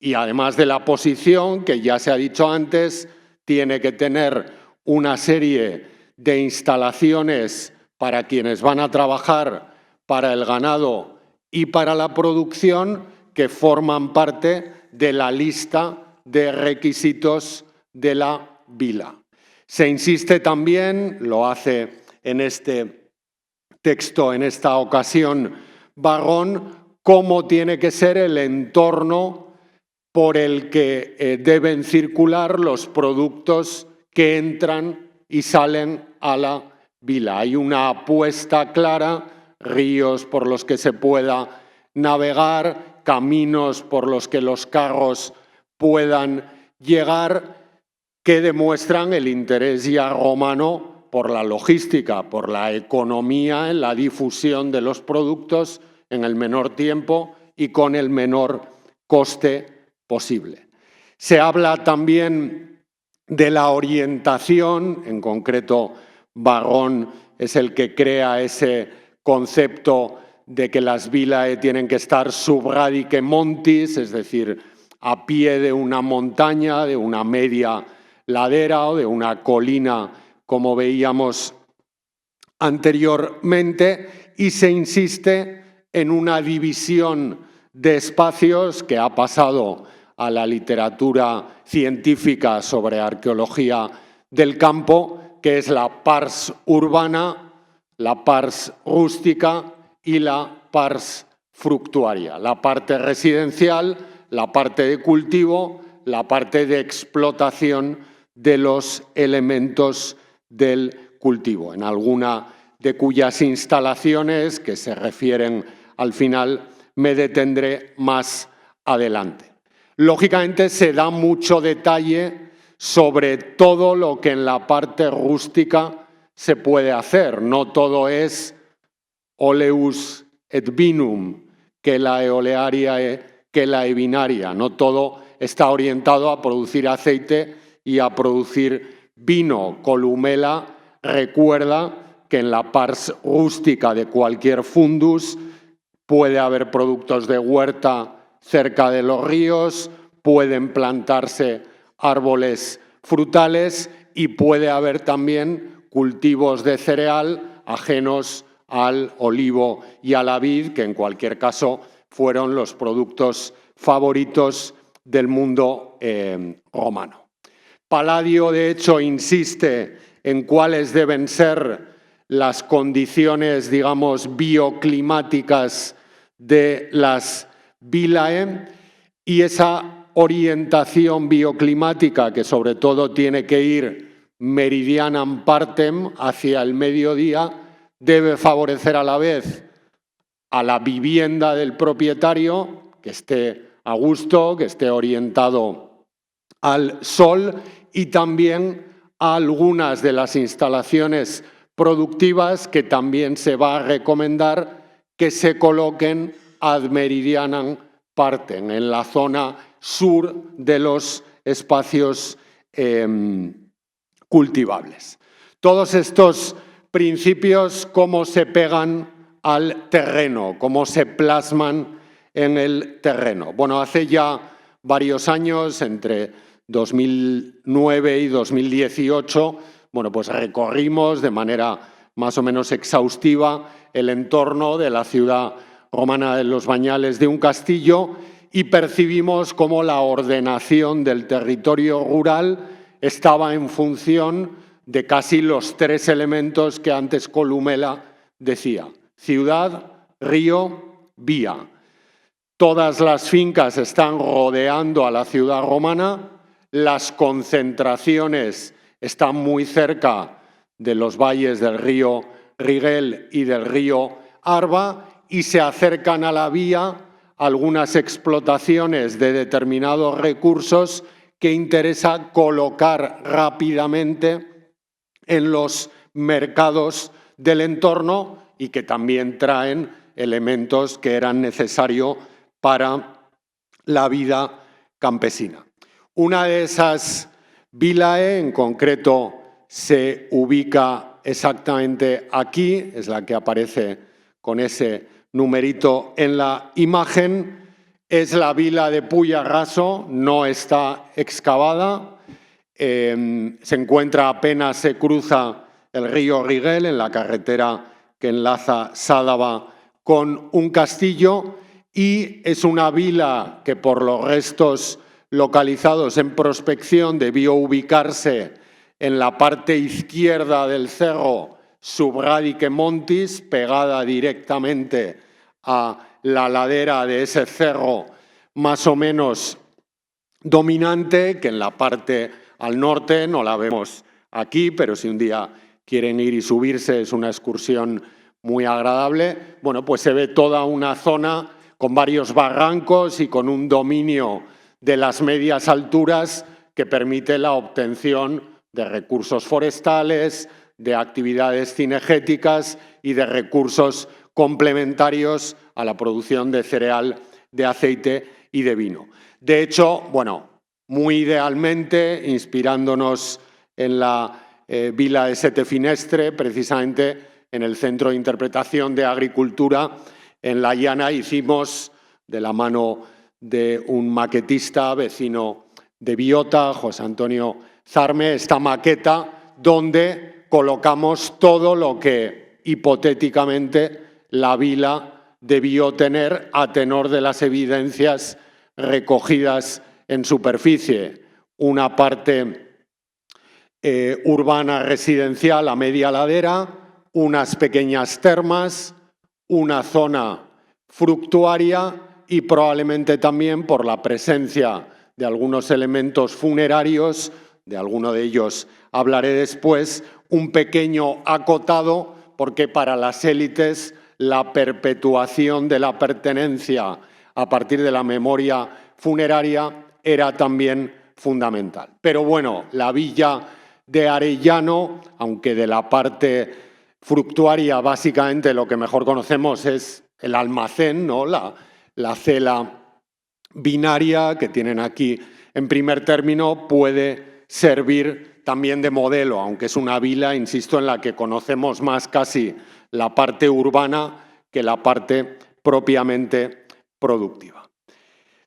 Y además de la posición, que ya se ha dicho antes, tiene que tener una serie de instalaciones para quienes van a trabajar, para el ganado y para la producción, que forman parte de la lista de requisitos de la vila. Se insiste también, lo hace en este texto, en esta ocasión, Varrón, cómo tiene que ser el entorno por el que deben circular los productos que entran y salen a la vila. Hay una apuesta clara, ríos por los que se pueda navegar, caminos por los que los carros puedan llegar, que demuestran el interés ya romano por la logística, por la economía en la difusión de los productos en el menor tiempo y con el menor coste posible. Se habla también de la orientación, en concreto Varrón es el que crea ese concepto de que las vilae tienen que estar sub radice montis, es decir, a pie de una montaña, de una media ladera o de una colina, como veíamos anteriormente, y se insiste en una división de espacios que ha pasado a la literatura científica sobre arqueología del campo, que es la pars urbana, la pars rústica y la pars fructuaria. La parte residencial, la parte de cultivo, la parte de explotación de los elementos del cultivo, en alguna de cuyas instalaciones, que se refieren al final, me detendré más adelante. Lógicamente se da mucho detalle sobre todo lo que en la parte rústica se puede hacer. No todo es oleus et vinum, que la olearia, que la vinaria. No todo está orientado a producir aceite y a producir vino. Columela recuerda que en la pars rústica de cualquier fundus puede haber productos de huerta cerca de los ríos, pueden plantarse árboles frutales y puede haber también cultivos de cereal ajenos al olivo y a la vid, que en cualquier caso fueron los productos favoritos del mundo romano. Palladio, de hecho, insiste en cuáles deben ser las condiciones, digamos, bioclimáticas de las vilae, y esa orientación bioclimática, que sobre todo tiene que ir meridianam partem, hacia el mediodía, debe favorecer a la vez a la vivienda del propietario, que esté a gusto, que esté orientado al sol, y también a algunas de las instalaciones productivas que también se va a recomendar que se coloquen ad meridianam partem, en la zona sur de los espacios cultivables. Todos estos principios, cómo se pegan al terreno, cómo se plasman en el terreno. Bueno, hace ya varios años, entre 2009 y 2018, bueno, pues recorrimos de manera más o menos exhaustiva el entorno de la ciudad romana de los Bañales de un castillo y percibimos cómo la ordenación del territorio rural estaba en función de casi los tres elementos que antes Columela decía: ciudad, río, vía. Todas las fincas están rodeando a la ciudad romana, las concentraciones están muy cerca de los valles del río Rigel y del río Arba, y se acercan a la vía algunas explotaciones de determinados recursos que interesa colocar rápidamente en los mercados del entorno y que también traen elementos que eran necesarios para la vida campesina. Una de esas vilae, en concreto, se ubica exactamente aquí, es la que aparece con ese numerito en la imagen, es la vila de Puyarraso, no está excavada, se encuentra apenas se cruza el río Rigel en la carretera que enlaza Sádaba con un castillo, y es una vila que por los restos localizados en prospección debió ubicarse en la parte izquierda del cerro sub radice montis, pegada directamente a la ladera de ese cerro más o menos dominante, que en la parte al norte no la vemos aquí, pero si un día quieren ir y subirse es una excursión muy agradable. Bueno, pues se ve toda una zona con varios barrancos y con un dominio de las medias alturas que permite la obtención de recursos forestales, de actividades cinegéticas y de recursos complementarios a la producción de cereal, de aceite y de vino. De hecho, bueno, muy idealmente, inspirándonos en la Vila de Sete Finestre, precisamente en el Centro de Interpretación de Agricultura en La Llana, hicimos, de la mano de un maquetista vecino de Biota, José Antonio Zarme, esta maqueta donde colocamos todo lo que hipotéticamente la vila debió tener a tenor de las evidencias recogidas en superficie. Una parte urbana residencial a media ladera, unas pequeñas termas, una zona fructuaria y probablemente también por la presencia de algunos elementos funerarios, de alguno de ellos hablaré después, un pequeño acotado, porque para las élites la perpetuación de la pertenencia a partir de la memoria funeraria era también fundamental. Pero bueno, la villa de Arellano, aunque de la parte fructuaria básicamente lo que mejor conocemos es el almacén, ¿no? La cela binaria que tienen aquí en primer término puede servir también de modelo, aunque es una vila, insisto, en la que conocemos más casi la parte urbana que la parte propiamente productiva.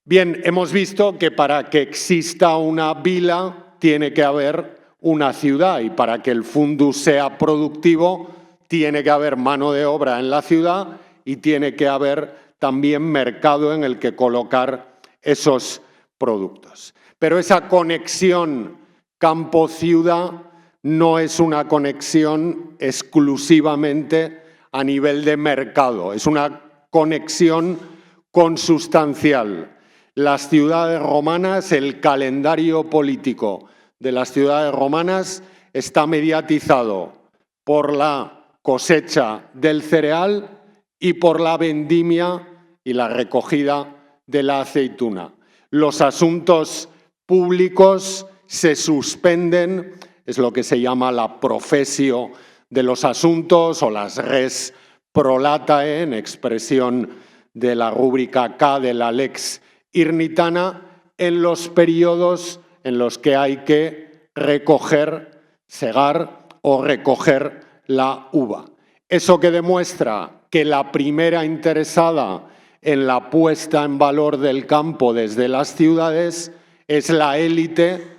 Bien, hemos visto que para que exista una vila tiene que haber una ciudad y para que el fundus sea productivo tiene que haber mano de obra en la ciudad y tiene que haber también mercado en el que colocar esos productos. Pero esa conexión campo-ciudad no es una conexión exclusivamente a nivel de mercado, es una conexión consustancial. Las ciudades romanas, el calendario político de las ciudades romanas está mediatizado por la cosecha del cereal y por la vendimia y la recogida de la aceituna. Los asuntos públicos se suspenden, es lo que se llama la profesio de los asuntos o las res prolatae, en expresión de la rúbrica K de la Lex Irnitana, en los periodos en los que hay que recoger, segar o recoger la uva. Eso que demuestra que la primera interesada en la puesta en valor del campo desde las ciudades es la élite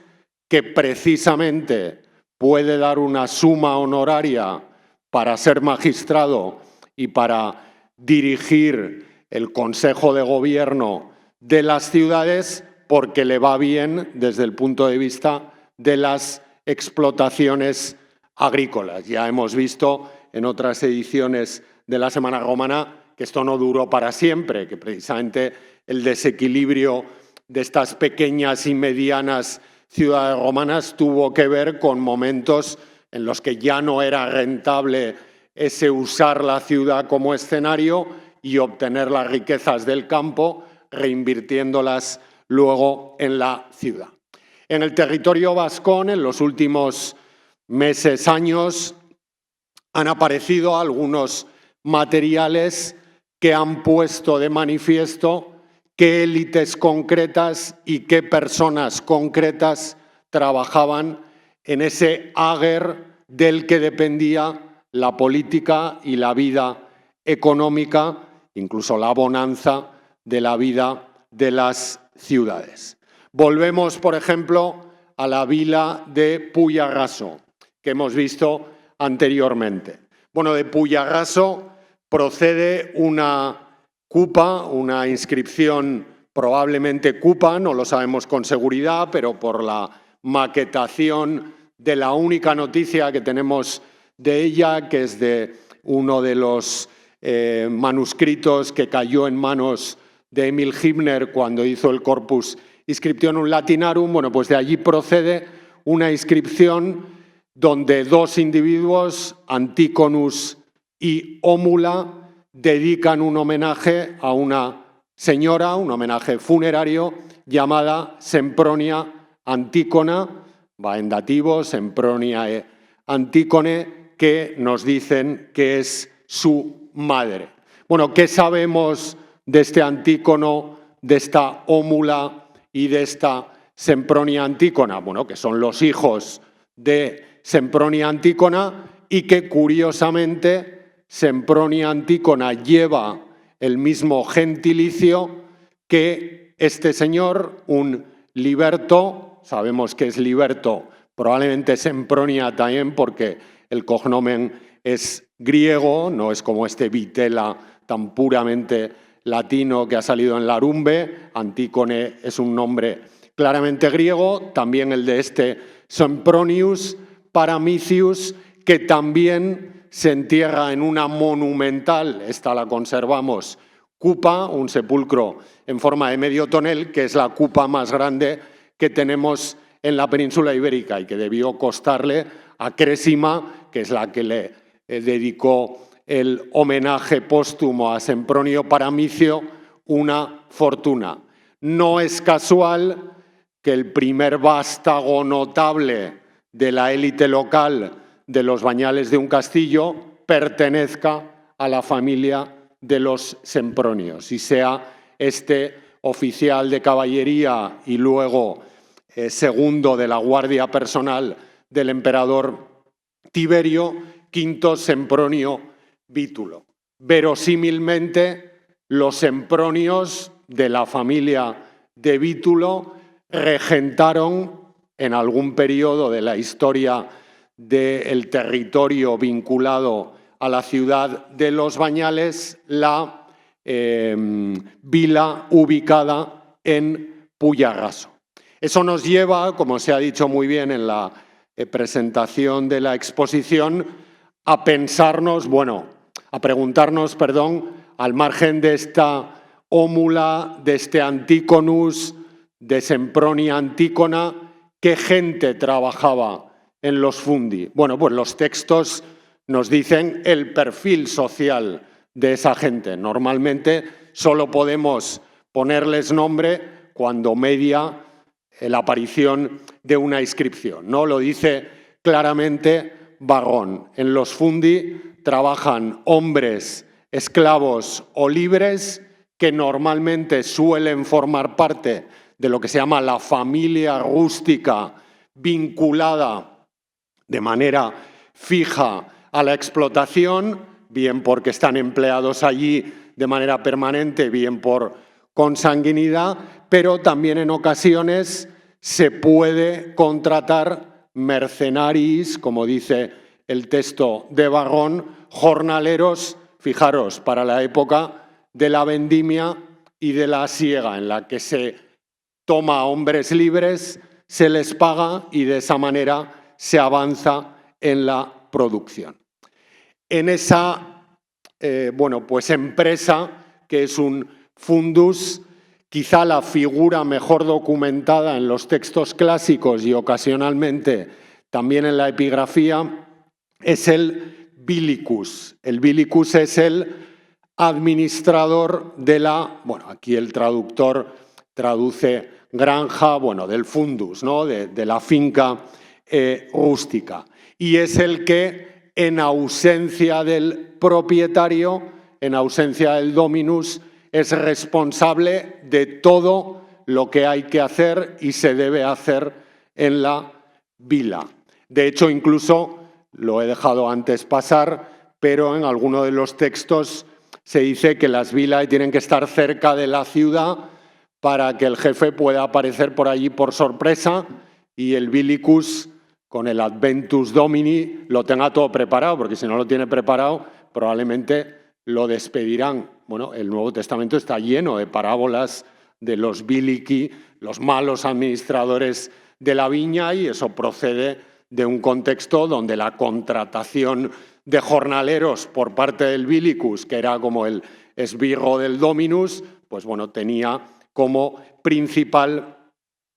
que precisamente puede dar una suma honoraria para ser magistrado y para dirigir el Consejo de Gobierno de las ciudades porque le va bien desde el punto de vista de las explotaciones agrícolas. Ya hemos visto en otras ediciones de la Semana Romana que esto no duró para siempre, que precisamente el desequilibrio de estas pequeñas y medianas ciudades romanas tuvo que ver con momentos en los que ya no era rentable ese usar la ciudad como escenario y obtener las riquezas del campo, reinvirtiéndolas luego en la ciudad. En el territorio vascón, en los últimos meses, años, han aparecido algunos materiales que han puesto de manifiesto qué élites concretas y qué personas concretas trabajaban en ese ager del que dependía la política y la vida económica, incluso la bonanza de la vida de las ciudades. Volvemos, por ejemplo, a la vila de Puyarraso, que hemos visto anteriormente. Bueno, de Puyarraso procede una cupa, una inscripción probablemente cupa, no lo sabemos con seguridad, pero por la maquetación de la única noticia que tenemos de ella, que es de uno de los manuscritos que cayó en manos de Emil Hibner cuando hizo el Corpus Inscriptionum Latinarum, bueno, pues de allí procede una inscripción donde dos individuos, Anticonus y Ómula, dedican un homenaje a una señora, un homenaje funerario, llamada Sempronia Antícona, va en dativo, Sempronia Antícone, que nos dicen que es su madre. Bueno, ¿qué sabemos de este Antícono, de esta Ómula y de esta Sempronia Antícona, bueno, que son los hijos de Sempronia Antícona y que curiosamente Sempronia Antícona lleva el mismo gentilicio que este señor, un Liberto. Sabemos que es Liberto, probablemente Sempronia también, porque el cognomen es griego, no es como este Vitela tan puramente latino que ha salido en Larumbe. Antícone es un nombre claramente griego, también el de este Sempronius Paramicius, que también se entierra en una monumental, esta la conservamos, cupa, un sepulcro en forma de medio tonel, que es la cupa más grande que tenemos en la península ibérica y que debió costarle a Crésima, que es la que le dedicó el homenaje póstumo a Sempronio Paramicio, una fortuna. No es casual que el primer vástago notable de la élite local de los Bañales de un Castillo pertenezca a la familia de los Sempronios y sea este oficial de caballería y luego segundo de la guardia personal del emperador Tiberio, Quinto Sempronio Vítulo. Verosímilmente, los Sempronios de la familia de Vítulo regentaron en algún periodo de la historia del territorio vinculado a la ciudad de Los Bañales la vila ubicada en Puyarraso. Eso nos lleva, como se ha dicho muy bien en la presentación de la exposición, a pensarnos, a preguntarnos, al margen de esta ómula, de este Antíconus, de Sempronia Antícona, ¿qué gente trabajaba en los fundi? Bueno, pues los textos nos dicen el perfil social de esa gente. Normalmente solo podemos ponerles nombre cuando media la aparición de una inscripción, ¿no? Lo dice claramente Varrón. En los fundi trabajan hombres, esclavos o libres que normalmente suelen formar parte de lo que se llama la familia rústica vinculada de manera fija a la explotación, bien porque están empleados allí de manera permanente, bien por consanguinidad, pero también en ocasiones se puede contratar mercenaris, como dice el texto de Varrón, jornaleros, fijaros, para la época de la vendimia y de la siega, en la que se toma a hombres libres, se les paga y de esa manera se avanza en la producción. En esa empresa, que es un fundus, quizá la figura mejor documentada en los textos clásicos y ocasionalmente también en la epigrafía, es el bilicus. El bilicus es el administrador de la, aquí el traductor traduce granja, del fundus, ¿no? de la finca rústica. Y es el que, en ausencia del propietario, en ausencia del dominus, es responsable de todo lo que hay que hacer y se debe hacer en la vila. De hecho, incluso, lo he dejado antes pasar, pero en alguno de los textos se dice que las vilae tienen que estar cerca de la ciudad para que el jefe pueda aparecer por allí por sorpresa y el bilicus, con el adventus domini, lo tenga todo preparado, porque si no lo tiene preparado, probablemente lo despedirán. El Nuevo Testamento está lleno de parábolas de los bilici, los malos administradores de la viña, y eso procede de un contexto donde la contratación de jornaleros por parte del bilicus, que era como el esbirro del dominus, tenía como principal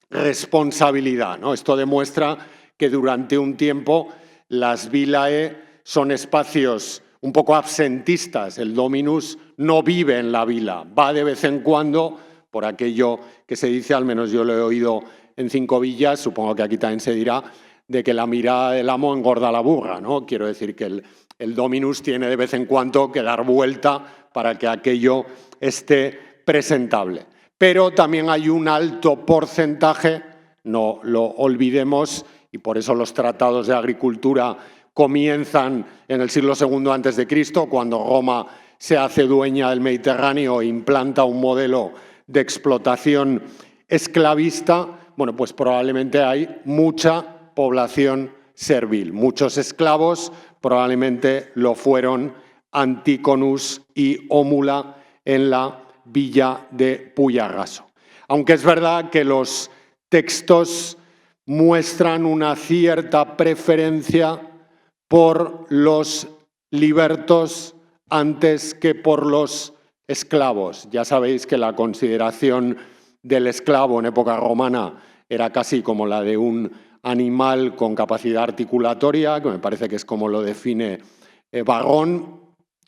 responsabilidad, ¿no? Esto demuestra que durante un tiempo las vilae son espacios un poco absentistas. El dominus no vive en la vila, va de vez en cuando, por aquello que se dice, al menos yo lo he oído en 5 villas, supongo que aquí también se dirá, de que la mirada del amo engorda la burra, ¿no? Quiero decir que el dominus tiene de vez en cuando que dar vuelta para que aquello esté presentable. Pero también hay un alto porcentaje no lo olvidemos, y por eso los tratados de agricultura comienzan en el siglo II a.C., cuando Roma se hace dueña del Mediterráneo e implanta un modelo de explotación esclavista. Bueno, pues probablemente hay mucha población servil. Muchos esclavos probablemente lo fueron Anticonus y Ómula en la villa de Puyarraso. Aunque es verdad que los textos muestran una cierta preferencia por los libertos antes que por los esclavos. Ya sabéis que la consideración del esclavo en época romana era casi como la de un animal con capacidad articulatoria, que me parece que es como lo define Varrón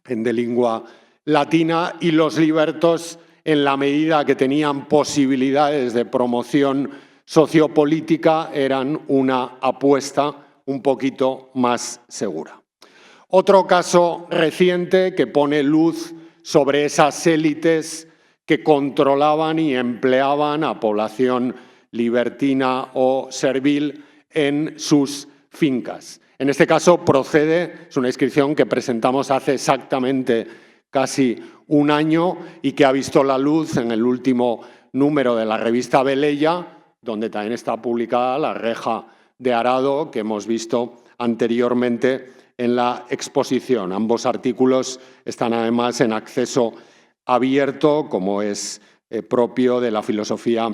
en De Lingua Latina, y los libertos, en la medida que tenían posibilidades de promoción sociopolítica, eran una apuesta un poquito más segura. Otro caso reciente que pone luz sobre esas élites que controlaban y empleaban a población libertina o servil en sus fincas. En este caso procede, es una inscripción que presentamos hace exactamente casi un año y que ha visto la luz en el último número de la revista Velella, donde también está publicada la reja de arado que hemos visto anteriormente en la exposición. Ambos artículos están además en acceso abierto, como es propio de la filosofía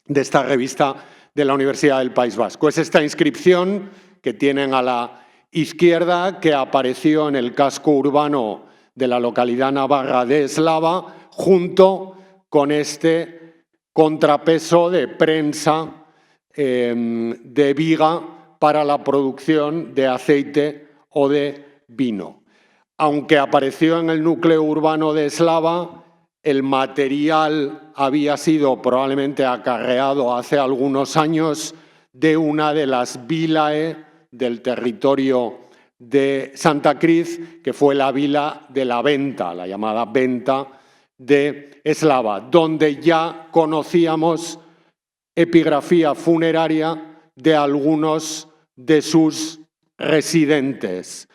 de esta revista de la Universidad del País Vasco. Es esta inscripción que tienen a la izquierda, que apareció en el casco urbano de la localidad navarra de Eslava, junto con este contrapeso de prensa de viga para la producción de aceite o de vino. Aunque apareció en el núcleo urbano de Eslava, el material había sido probablemente acarreado hace algunos años de una de las vilae del territorio de Santa Cruz, que fue la vila de la Venta, la llamada Venta de Eslava, donde ya conocíamos epigrafía funeraria de algunos de sus residentes,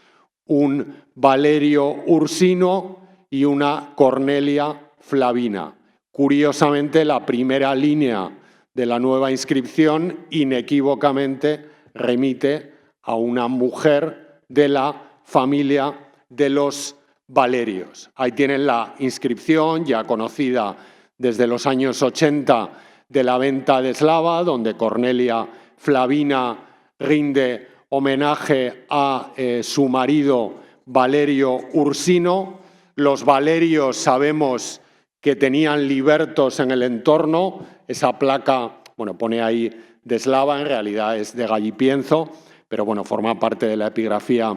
un Valerio Ursino y una Cornelia Flavina. Curiosamente, la primera línea de la nueva inscripción inequívocamente remite a una mujer de la familia de los Valerios. Ahí tienen la inscripción ya conocida desde los años 80 de la Venta de Eslava, donde Cornelia Flavina rinde homenaje a su marido Valerio Ursino. Los Valerios sabemos que tenían libertos en el entorno. Esa placa, bueno, pone ahí de Eslava, en realidad es de Gallipienzo, pero bueno, forma parte de la epigrafía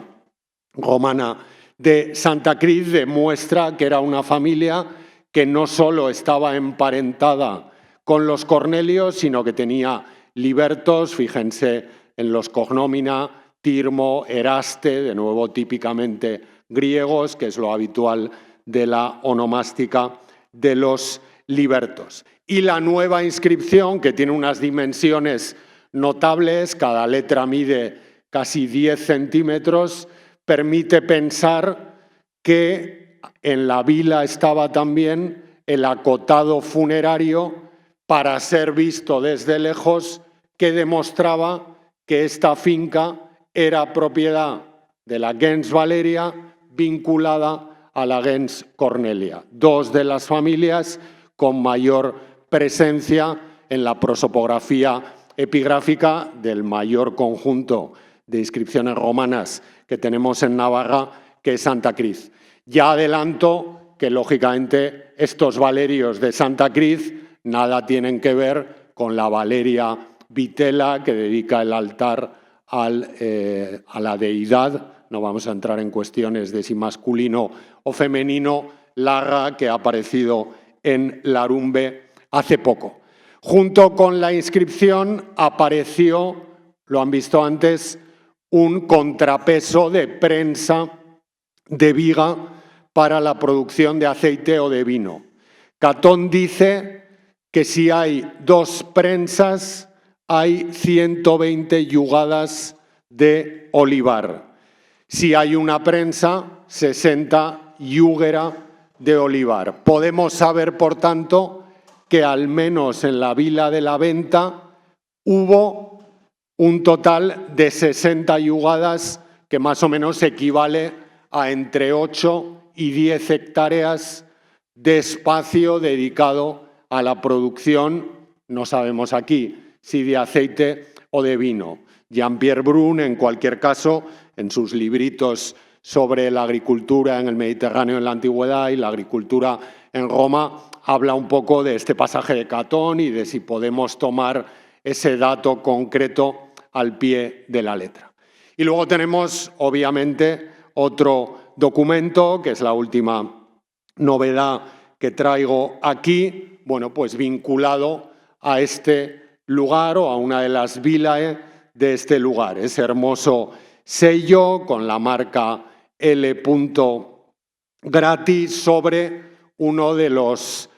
romana de Santa Cruz. Demuestra que era una familia que no solo estaba emparentada con los Cornelios, sino que tenía libertos, fíjense en los cognomina, Tirmo, Eraste, de nuevo típicamente griegos, que es lo habitual de la onomástica de los libertos. Y la nueva inscripción, que tiene unas dimensiones notables, cada letra mide casi 10 centímetros, permite pensar que en la vila estaba también el acotado funerario para ser visto desde lejos, que demostraba que esta finca era propiedad de la gens Valeria vinculada a la gens Cornelia, dos de las familias con mayor presencia en la prosopografía epigráfica del mayor conjunto de inscripciones romanas que tenemos en Navarra, que es Santa Cruz. Ya adelanto que, lógicamente, estos Valerios de Santa Cruz nada tienen que ver con la Valeria Vitela, que dedica el altar a la deidad. No vamos a entrar en cuestiones de si masculino o femenino, Larra, que ha aparecido en Larumbe hace poco. Junto con la inscripción apareció, lo han visto antes, un contrapeso de prensa de viga para la producción de aceite o de vino. Catón dice que si hay dos prensas hay 120 yugadas de olivar. Si hay una prensa, 60 yúgera de olivar. Podemos saber, por tanto, que al menos en la vila de la Venta hubo un total de 60 yugadas, que más o menos equivale a entre 8 y 10 hectáreas de espacio dedicado a la producción, no sabemos aquí si de aceite o de vino. Jean-Pierre Brun, en cualquier caso, en sus libritos sobre la agricultura en el Mediterráneo en la antigüedad y la agricultura en Roma, habla un poco de este pasaje de Catón y de si podemos tomar ese dato concreto al pie de la letra. Y luego tenemos, obviamente, otro documento, que es la última novedad que traigo aquí, bueno, pues vinculado a este lugar o a una de las vilae de este lugar. Ese hermoso sello con la marca L. gratis sobre uno de los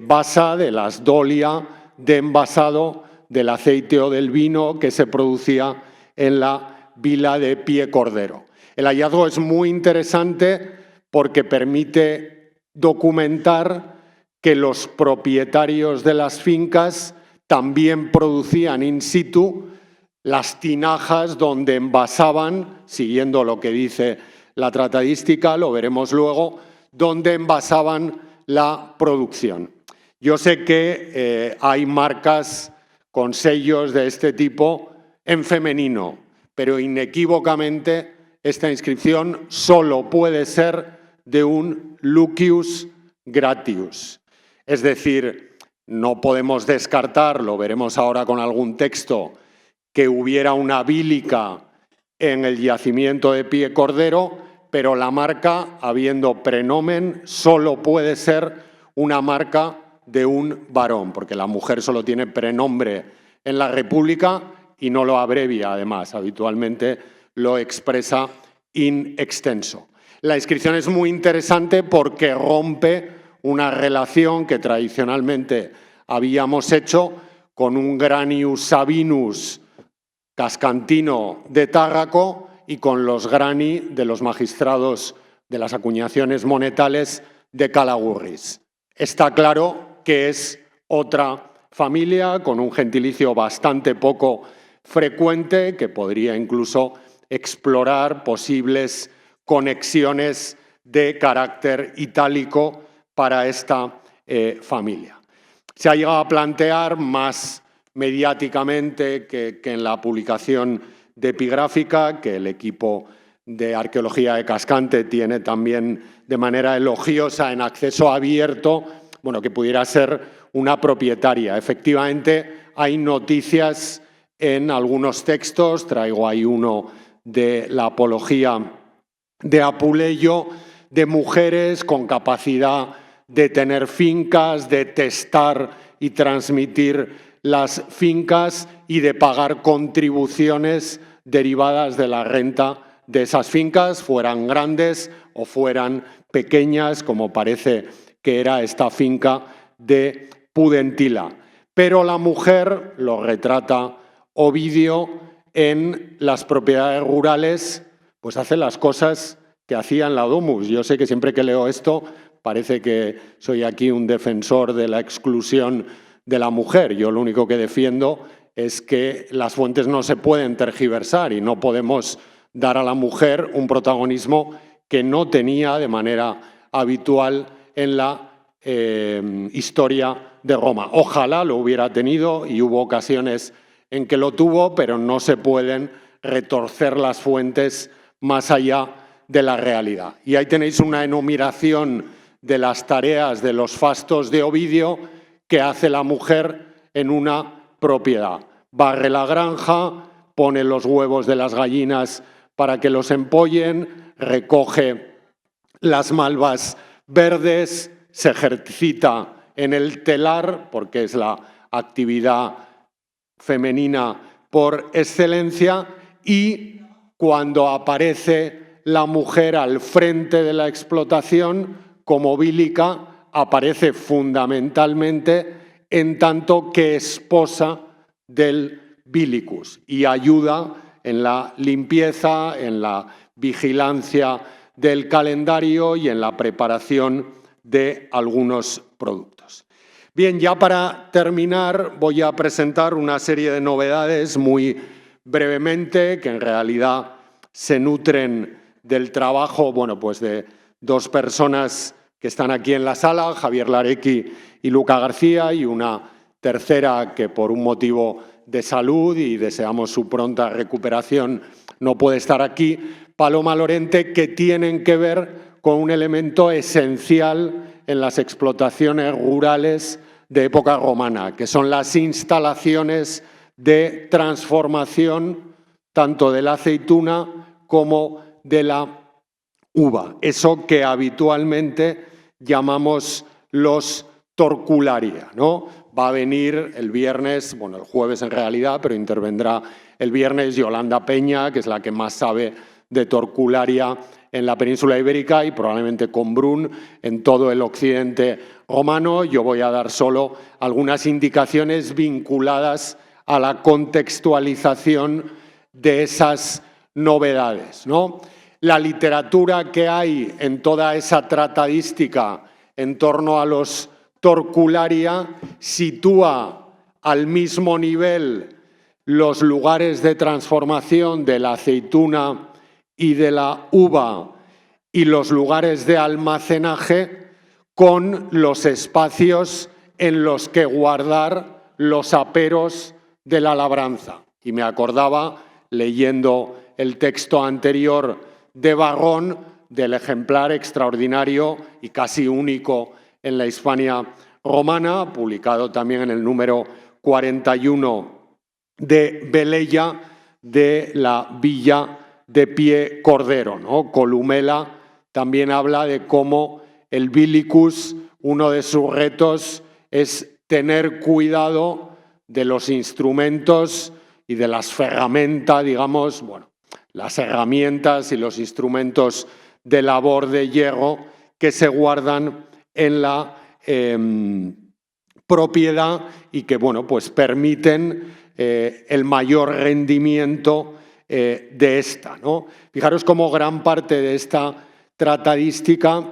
basa de las dolia de envasado del aceite o del vino que se producía en la vila de Pie Cordero. El hallazgo es muy interesante porque permite documentar que los propietarios de las fincas también producían in situ las tinajas donde envasaban, siguiendo lo que dice la tratadística, lo veremos luego, donde envasaban la producción. Yo sé que hay marcas con sellos de este tipo en femenino, pero inequívocamente esta inscripción solo puede ser de un Lucius Gratius. Es decir, no podemos descartar, lo veremos ahora con algún texto, que hubiera una bílica en el yacimiento de Pie Cordero, pero la marca, habiendo prenomen, solo puede ser una marca de un varón, porque la mujer solo tiene prenombre en la República y no lo abrevia, además, habitualmente lo expresa in extenso. La inscripción es muy interesante porque rompe una relación que tradicionalmente habíamos hecho con un Granius Sabinus cascantino de Tárraco y con los grani de los magistrados de las acuñaciones monetales de Calagurris. Está claro que es otra familia con un gentilicio bastante poco frecuente que podría incluso explorar posibles conexiones de carácter itálico para esta familia. Se ha llegado a plantear más mediáticamente que en la publicación de Epigráfica, que el equipo de arqueología de Cascante tiene también de manera elogiosa en acceso abierto, bueno, que pudiera ser una propietaria. Efectivamente, hay noticias en algunos textos, traigo ahí uno de la apología de Apuleyo, de mujeres con capacidad de tener fincas, de testar y transmitir las fincas y de pagar contribuciones derivadas de la renta de esas fincas, fueran grandes o fueran pequeñas, como parece que era esta finca de Pudentila. Pero la mujer, lo retrata Ovidio, en las propiedades rurales, pues hace las cosas que hacía en la Domus. Yo sé que siempre que leo esto parece que soy aquí un defensor de la exclusión de la mujer. Yo lo único que defiendo es que las fuentes no se pueden tergiversar y no podemos dar a la mujer un protagonismo que no tenía de manera habitual en la historia de Roma. Ojalá lo hubiera tenido y hubo ocasiones en que lo tuvo, pero no se pueden retorcer las fuentes más allá de la realidad. Y ahí tenéis una enumeración de las tareas de los fastos de Ovidio que hace la mujer en una propiedad. Barre la granja, pone los huevos de las gallinas para que los empollen, recoge las malvas verdes, se ejercita en el telar, porque es la actividad femenina por excelencia, y cuando aparece la mujer al frente de la explotación como bílica, aparece fundamentalmente en tanto que esposa del Bilicus y ayuda en la limpieza, en la vigilancia del calendario y en la preparación de algunos productos. Bien, ya para terminar voy a presentar una serie de novedades muy brevemente que en realidad se nutren del trabajo, bueno, pues de dos personas que están aquí en la sala, Javier Larecki y Luca García, y una tercera que por un motivo de salud y deseamos su pronta recuperación no puede estar aquí, Paloma Lorente, que tienen que ver con un elemento esencial en las explotaciones rurales de época romana, que son las instalaciones de transformación tanto de la aceituna como de la uva, eso que habitualmente llamamos los torcularia, ¿no? Va a venir el viernes, bueno, el jueves en realidad, pero intervendrá el viernes Yolanda Peña, que es la que más sabe de torcularia en la península ibérica y probablemente con Brun en todo el occidente romano. Yo voy a dar solo algunas indicaciones vinculadas a la contextualización de esas novedades, ¿no? La literatura que hay en toda esa tratadística en torno a los torcularia sitúa al mismo nivel los lugares de transformación de la aceituna y de la uva y los lugares de almacenaje con los espacios en los que guardar los aperos de la labranza. Y me acordaba, leyendo el texto anterior de Varrón, del ejemplar extraordinario y casi único en la Hispania romana, publicado también en el número 41 de Velella, de la villa de Pie Cordero, ¿no? Columela también habla de cómo el Bilicus, uno de sus retos es tener cuidado de los instrumentos y de las ferramentas, digamos, bueno, las herramientas y los instrumentos de labor de hierro que se guardan en la propiedad y que, bueno, pues permiten el mayor rendimiento de esta, ¿no? Fijaros cómo gran parte de esta tratadística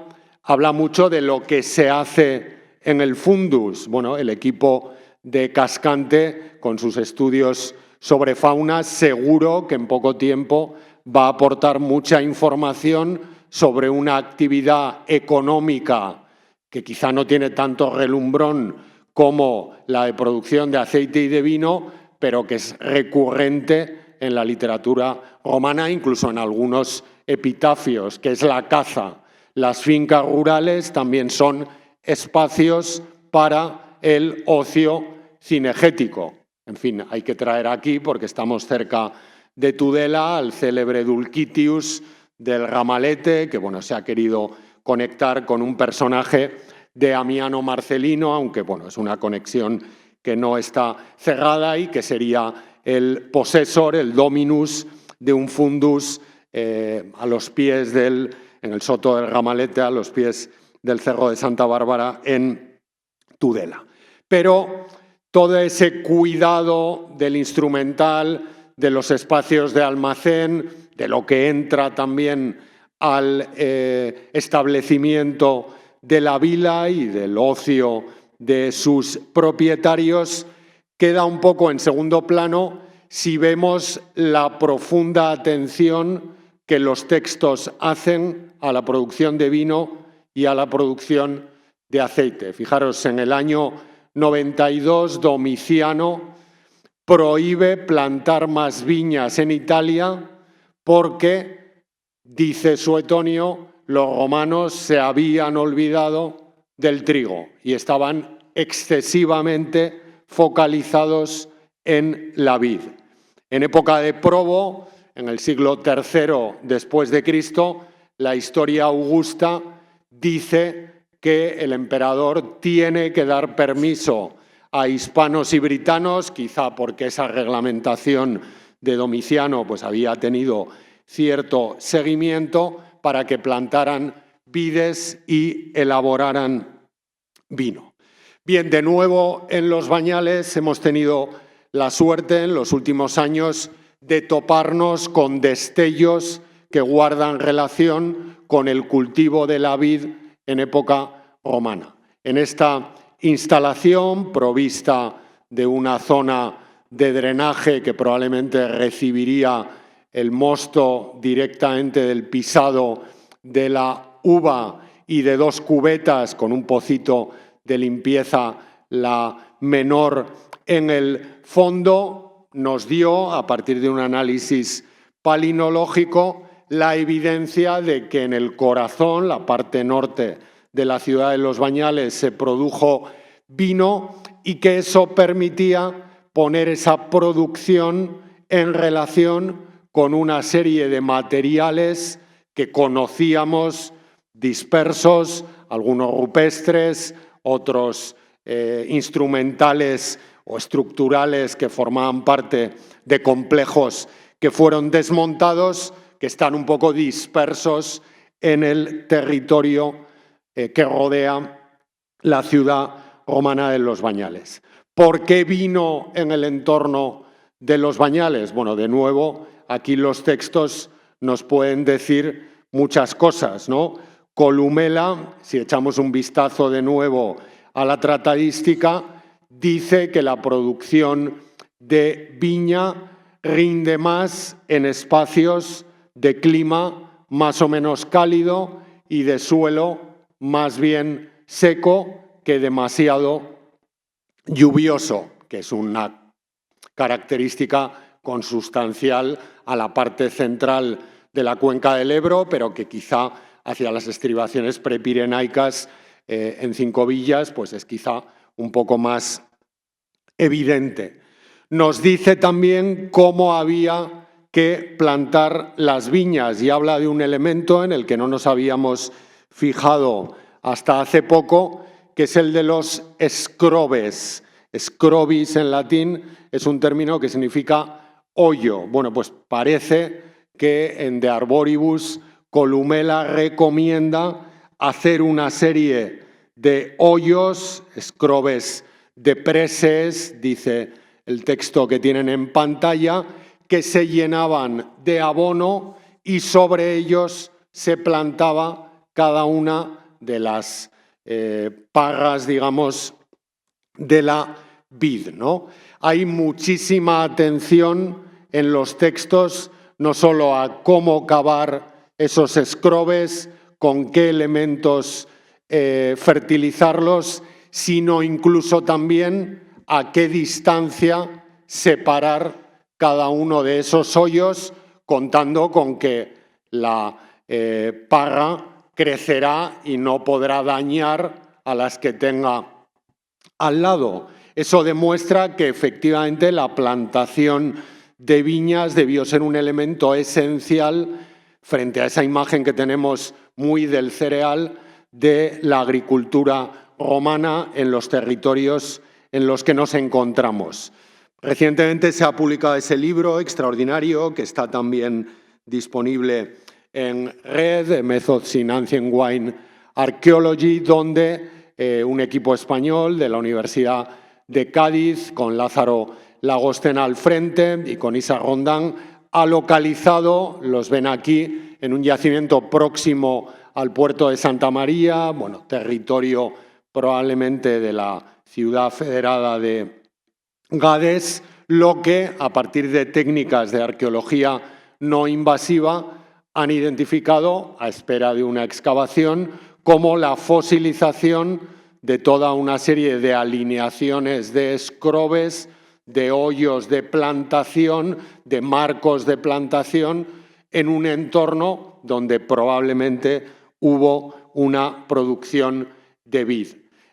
habla mucho de lo que se hace en el fundus. Bueno, el equipo de Cascante, con sus estudios sobre fauna, seguro que en poco tiempo va a aportar mucha información sobre una actividad económica que quizá no tiene tanto relumbrón como la de producción de aceite y de vino, pero que es recurrente en la literatura romana, incluso en algunos epitafios, que es la caza. Las fincas rurales también son espacios para el ocio cinegético. En fin, hay que traer aquí, porque estamos cerca de Tudela, al célebre Dulquitius del Ramalete, que bueno, se ha querido conectar con un personaje de Amiano Marcelino, aunque bueno, es una conexión que no está cerrada y que sería el posesor, el dominus de un fundus a los pies en el Soto del Ramalete, a los pies del Cerro de Santa Bárbara en Tudela. Pero todo ese cuidado del instrumental, de los espacios de almacén, de lo que entra también al establecimiento de la vila y del ocio de sus propietarios, queda un poco en segundo plano si vemos la profunda atención que los textos hacen a la producción de vino y a la producción de aceite. Fijaros, en el año 92 Domiciano prohíbe plantar más viñas en Italia porque, dice Suetonio, los romanos se habían olvidado del trigo y estaban excesivamente focalizados en la vid. En época de Probo, en el siglo III después de Cristo, la historia augusta dice que el emperador tiene que dar permiso a hispanos y britanos, quizá porque esa reglamentación de Domiciano pues había tenido cierto seguimiento, para que plantaran vides y elaboraran vino. Bien, de nuevo en Los Bañales hemos tenido la suerte en los últimos años de toparnos con destellos que guardan relación con el cultivo de la vid en época romana. En esta instalación, provista de una zona de drenaje que probablemente recibiría el mosto directamente del pisado de la uva y de dos cubetas con un pocito de limpieza, la menor en el fondo, nos dio, a partir de un análisis palinológico, la evidencia de que en el corazón, la parte norte de la ciudad de Los Bañales, se produjo vino y que eso permitía poner esa producción en relación con una serie de materiales que conocíamos dispersos, algunos rupestres, otros instrumentales o estructurales que formaban parte de complejos que fueron desmontados, que están un poco dispersos en el territorio que rodea la ciudad romana de Los Bañales. ¿Por qué vino en el entorno de Los Bañales? Bueno, de nuevo, aquí los textos nos pueden decir muchas cosas, ¿no? Columela, si echamos un vistazo de nuevo a la tratadística, dice que la producción de viña rinde más en espacios de clima más o menos cálido y de suelo más bien seco que demasiado lluvioso, que es una característica consustancial a la parte central de la cuenca del Ebro, pero que quizá hacia las estribaciones prepirenaicas en Cinco Villas pues es quizá un poco más evidente. Nos dice también cómo había que plantar las viñas y habla de un elemento en el que no nos habíamos fijado hasta hace poco, que es el de los scrobes. Scrobis en latín es un término que significa hoyo. Bueno, pues parece que en De Arboribus Columela recomienda hacer una serie de hoyos, scrobes de preses, dice el texto que tienen en pantalla, que se llenaban de abono y sobre ellos se plantaba cada una de las parras, digamos, de la vid, ¿no? Hay muchísima atención en los textos, no solo a cómo cavar esos scrobes, con qué elementos fertilizarlos, sino incluso también a qué distancia separar cada uno de esos hoyos, contando con que la parra crecerá y no podrá dañar a las que tenga al lado. Eso demuestra que efectivamente la plantación de viñas debió ser un elemento esencial frente a esa imagen que tenemos muy del cereal de la agricultura romana en los territorios en los que nos encontramos. Recientemente se ha publicado ese libro extraordinario que está también disponible en red, Methods in Ancient Wine Archaeology, donde un equipo español de la Universidad de Cádiz, con Lázaro Lagostén al frente y con Isa Rondán, ha localizado, los ven aquí, en un yacimiento próximo al puerto de Santa María, bueno, territorio probablemente de la ciudad federada de Gades, lo que, a partir de técnicas de arqueología no invasiva, han identificado, a espera de una excavación, como la fosilización de toda una serie de alineaciones de scrobes, de hoyos de plantación, de marcos de plantación, en un entorno donde probablemente hubo una producción de vid.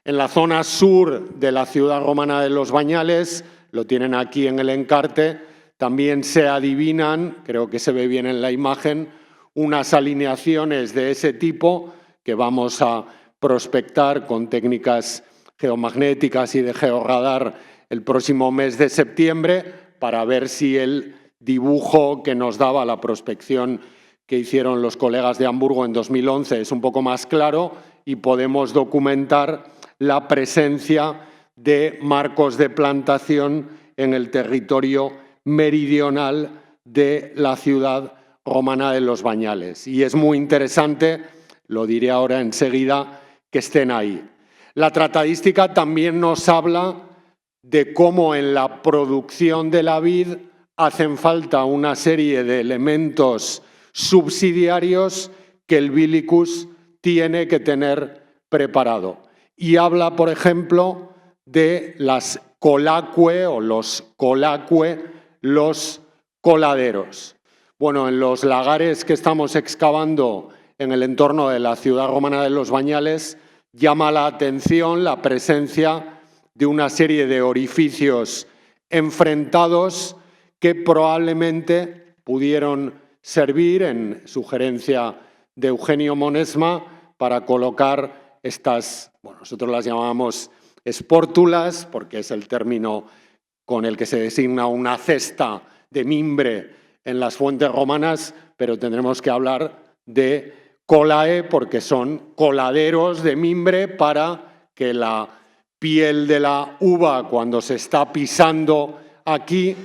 En la zona sur de la ciudad romana de Los Bañales, lo tienen aquí en el encarte, también se adivinan, creo que se ve bien en la imagen, unas alineaciones de ese tipo que vamos a prospectar con técnicas geomagnéticas y de georradar el próximo mes de septiembre para ver si el dibujo que nos daba la prospección que hicieron los colegas de Hamburgo en 2011 es un poco más claro y podemos documentar la presencia de marcos de plantación en el territorio meridional de la ciudad romana de Los Bañales. Y es muy interesante, lo diré ahora enseguida, que estén ahí. La tratadística también nos habla de cómo en la producción de la vid hacen falta una serie de elementos subsidiarios que el Vilicus tiene que tener preparado. Y habla, por ejemplo, de las colacue o los colacue, los coladeros. Bueno, en los lagares que estamos excavando en el entorno de la ciudad romana de Los Bañales, llama la atención la presencia de una serie de orificios enfrentados que probablemente pudieron servir, en sugerencia de Eugenio Monesma, para colocar estas, bueno, nosotros las llamamos espórtulas, porque es el término con el que se designa una cesta de mimbre en las fuentes romanas, pero tendremos que hablar de colae porque son coladeros de mimbre para que la piel de la uva, cuando se está pisando aquí,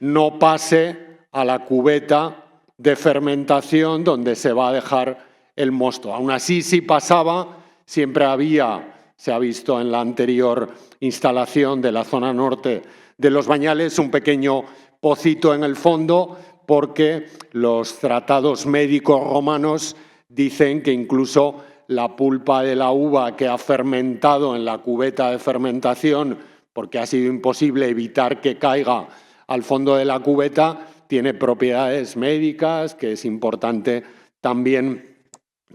no pase a la cubeta de fermentación donde se va a dejar el mosto. Aún así, si pasaba, siempre había, se ha visto en la anterior instalación de la zona norte de Los Bañales, un pequeño pocito en el fondo, porque los tratados médicos romanos dicen que incluso la pulpa de la uva que ha fermentado en la cubeta de fermentación, porque ha sido imposible evitar que caiga al fondo de la cubeta, tiene propiedades médicas que es importante también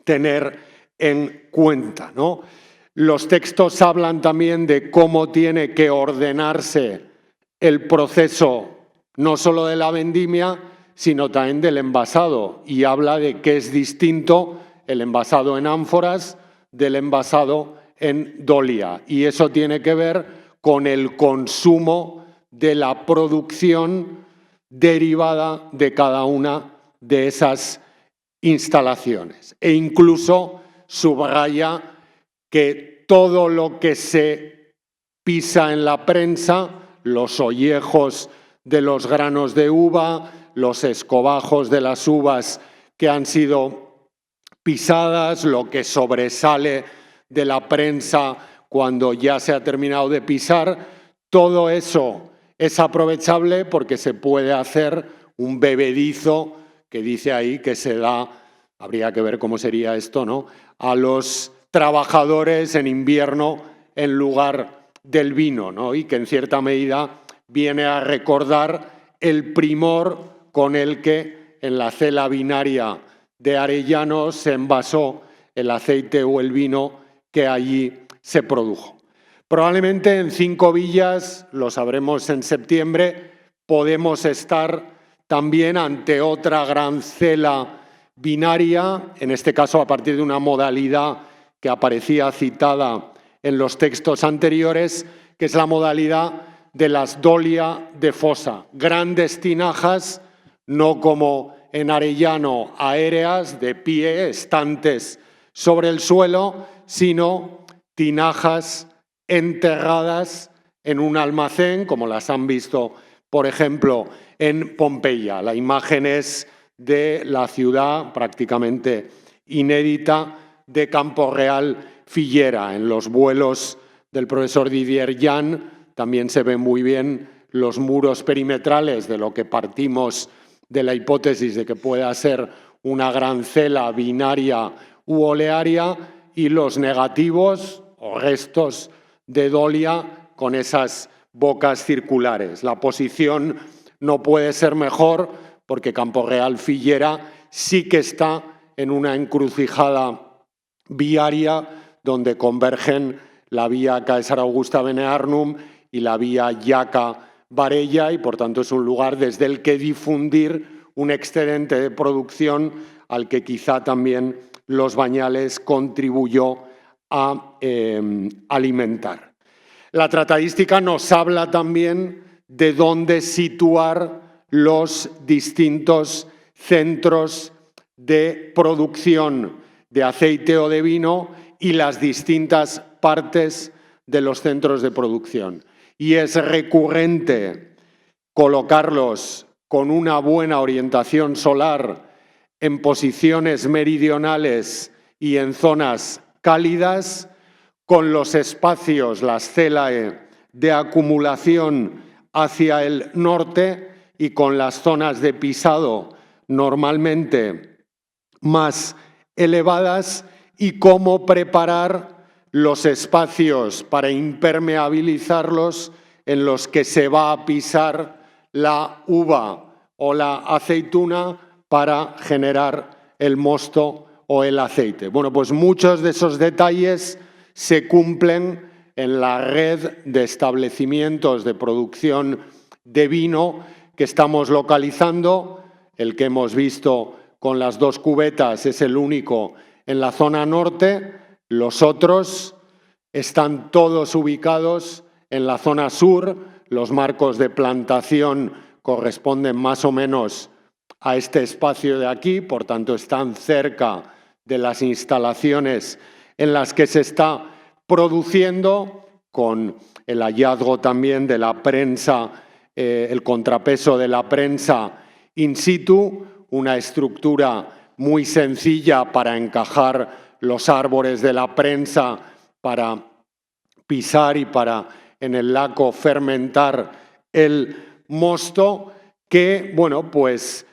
tener en cuenta, ¿no? Los textos hablan también de cómo tiene que ordenarse el proceso no solo de la vendimia, sino también del envasado, y habla de que es distinto el envasado en ánforas del envasado en dolia, y eso tiene que ver con el consumo de la producción derivada de cada una de esas instalaciones. E incluso subraya que todo lo que se pisa en la prensa, los ollejos de los granos de uva, los escobajos de las uvas que han sido pisadas, lo que sobresale de la prensa cuando ya se ha terminado de pisar, todo eso es aprovechable porque se puede hacer un bebedizo que dice ahí que se da, habría que ver cómo sería esto, ¿no?, a los trabajadores en invierno en lugar del vino, ¿no?, y que en cierta medida viene a recordar el primor con el que en la cela vinaria de Arellano se envasó el aceite o el vino que allí se produjo. Probablemente en 5 villas, lo sabremos en septiembre, podemos estar también ante otra gran cela binaria, en este caso a partir de una modalidad que aparecía citada en los textos anteriores, que es la modalidad de las dolia de fosa, grandes tinajas, no como en Arellano aéreas, de pie, estantes sobre el suelo, sino tinajas enterradas en un almacén, como las han visto, por ejemplo, en Pompeya. La imagen es de la ciudad prácticamente inédita de Campo Real Figuera. En los vuelos del profesor Didier Jan también se ven muy bien los muros perimetrales de lo que partimos de la hipótesis de que pueda ser una gran cela binaria u olearia, y los negativos o restos de dolia con esas bocas circulares. La posición no puede ser mejor porque Campo Real Figuera sí que está en una encrucijada viaria donde convergen la vía Caesar Augusta Venearnum y la vía Jaca Varella, y por tanto es un lugar desde el que difundir un excedente de producción al que quizá también Los Bañales contribuyó a alimentar. La tratadística nos habla también de dónde situar los distintos centros de producción de aceite o de vino y las distintas partes de los centros de producción. Y es recurrente colocarlos con una buena orientación solar en posiciones meridionales y en zonas cálidas, con los espacios, las célae de acumulación hacia el norte y con las zonas de pisado normalmente más elevadas, y cómo preparar los espacios para impermeabilizarlos en los que se va a pisar la uva o la aceituna para generar el mosto o el aceite. Bueno, pues muchos de esos detalles se cumplen en la red de establecimientos de producción de vino que estamos localizando. El que hemos visto con las 2 cubetas es el único en la zona norte. Los otros están todos ubicados en la zona sur. Los marcos de plantación corresponden más o menos a este espacio de aquí, por tanto están cerca de las instalaciones en las que se está produciendo, con el hallazgo también de la prensa, el contrapeso de la prensa in situ, una estructura muy sencilla para encajar los árboles de la prensa, para pisar y para en el laco fermentar el mosto, que bueno, pues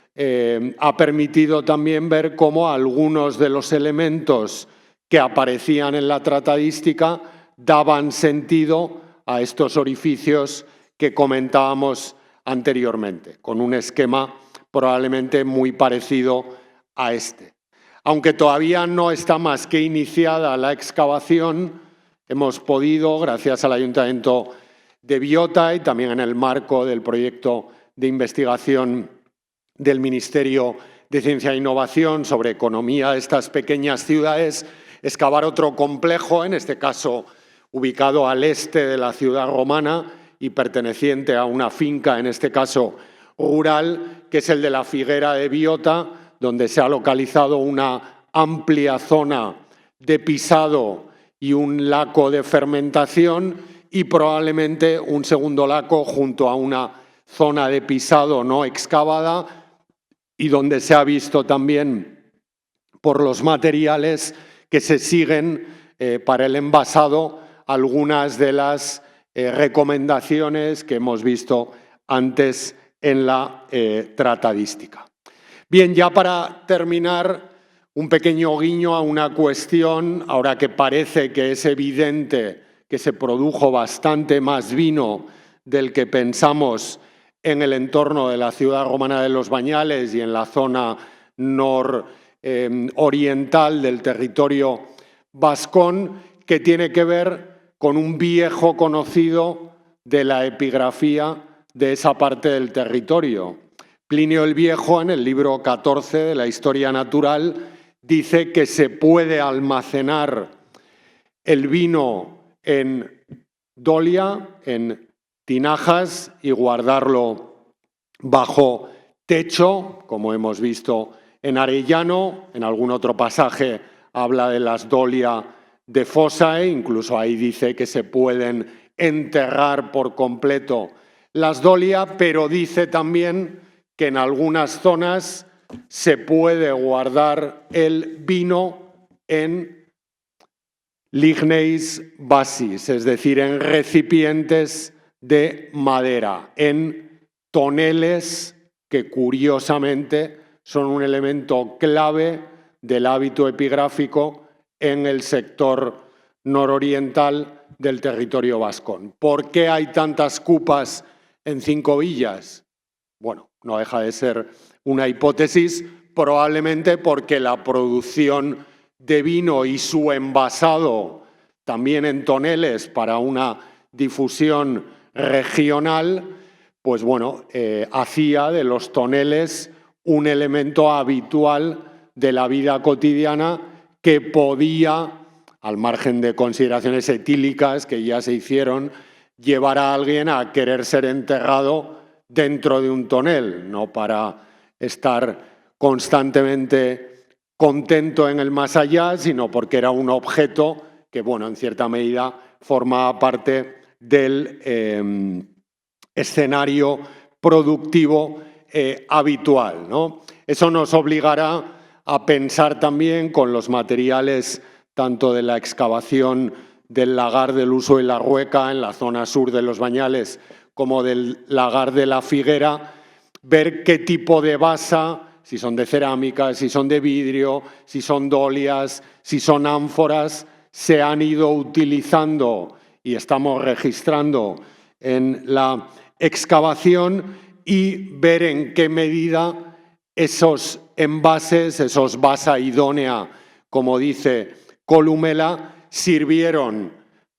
ha permitido también ver cómo algunos de los elementos que aparecían en la tratadística daban sentido a estos orificios que comentábamos anteriormente, con un esquema probablemente muy parecido a este. Aunque todavía no está más que iniciada la excavación, hemos podido, gracias al Ayuntamiento de Biota y también en el marco del proyecto de investigación del Ministerio de Ciencia e Innovación sobre economía de estas pequeñas ciudades, excavar otro complejo, en este caso ubicado al este de la ciudad romana y perteneciente a una finca, en este caso rural, que es el de la Figuera de Biota, donde se ha localizado una amplia zona de pisado y un lago de fermentación, y probablemente un segundo lago junto a una zona de pisado no excavada, y donde se ha visto también por los materiales que se siguen para el envasado algunas de las recomendaciones que hemos visto antes en la tratadística. Bien, ya para terminar, un pequeño guiño a una cuestión, ahora que parece que es evidente que se produjo bastante más vino del que pensamos en el entorno de la ciudad romana de Los Bañales y en la zona nororiental del territorio vascón, que tiene que ver con un viejo conocido de la epigrafía de esa parte del territorio. Plinio el Viejo, en el libro 14 de la Historia Natural, dice que se puede almacenar el vino en dolia, en tinajas, y guardarlo bajo techo, como hemos visto en Arellano. En algún otro pasaje habla de las dolia de Fosae, incluso ahí dice que se pueden enterrar por completo las dolia, pero dice también que en algunas zonas se puede guardar el vino en ligneis basis, es decir, en recipientes de madera, en toneles que curiosamente son un elemento clave del hábito epigráfico en el sector nororiental del territorio vascón. ¿Por qué hay tantas cupas en 5 villas? Bueno, no deja de ser una hipótesis, probablemente porque la producción de vino y su envasado también en toneles para una difusión regional, pues bueno, hacía de los toneles un elemento habitual de la vida cotidiana que podía, al margen de consideraciones etílicas que ya se hicieron, llevar a alguien a querer ser enterrado dentro de un tonel, no para estar constantemente contento en el más allá, sino porque era un objeto que, bueno, en cierta medida formaba parte del escenario productivo habitual, ¿no? Eso nos obligará a pensar también con los materiales tanto de la excavación del lagar del Uso y la Rueca en la zona sur de los Bañales como del lagar de la Figuera, ver qué tipo de basa, si son de cerámica, si son de vidrio, si son dolias, si son ánforas, se han ido utilizando y estamos registrando en la excavación y ver en qué medida esos envases, esos basa idónea, como dice Columela, sirvieron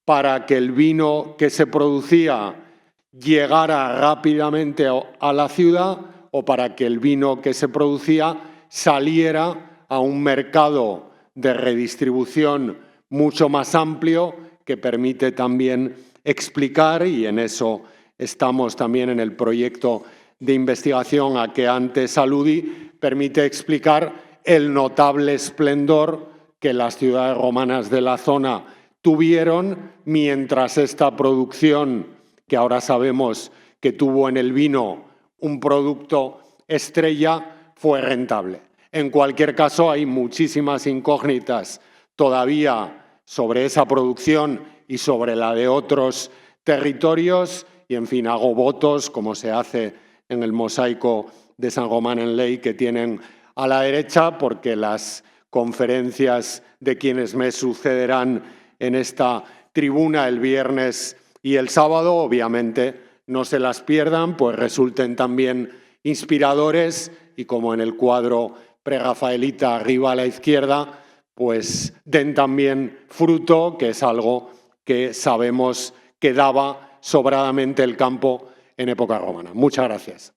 para que el vino que se producía llegara rápidamente a la ciudad o para que el vino que se producía saliera a un mercado de redistribución mucho más amplio que permite también explicar, y en eso estamos también en el proyecto de investigación a que antes aludí, permite explicar el notable esplendor que las ciudades romanas de la zona tuvieron mientras esta producción, que ahora sabemos que tuvo en el vino un producto estrella, fue rentable. En cualquier caso, hay muchísimas incógnitas todavía sobre esa producción y sobre la de otros territorios y, en fin, hago votos, como se hace en el mosaico de San Román en Ley que tienen a la derecha, porque las conferencias de quienes me sucederán en esta tribuna el viernes y el sábado, obviamente, no se las pierdan, pues resulten también inspiradores y, como en el cuadro prerrafaelita arriba a la izquierda, pues den también fruto, que es algo que sabemos que daba sobradamente el campo en época romana. Muchas gracias.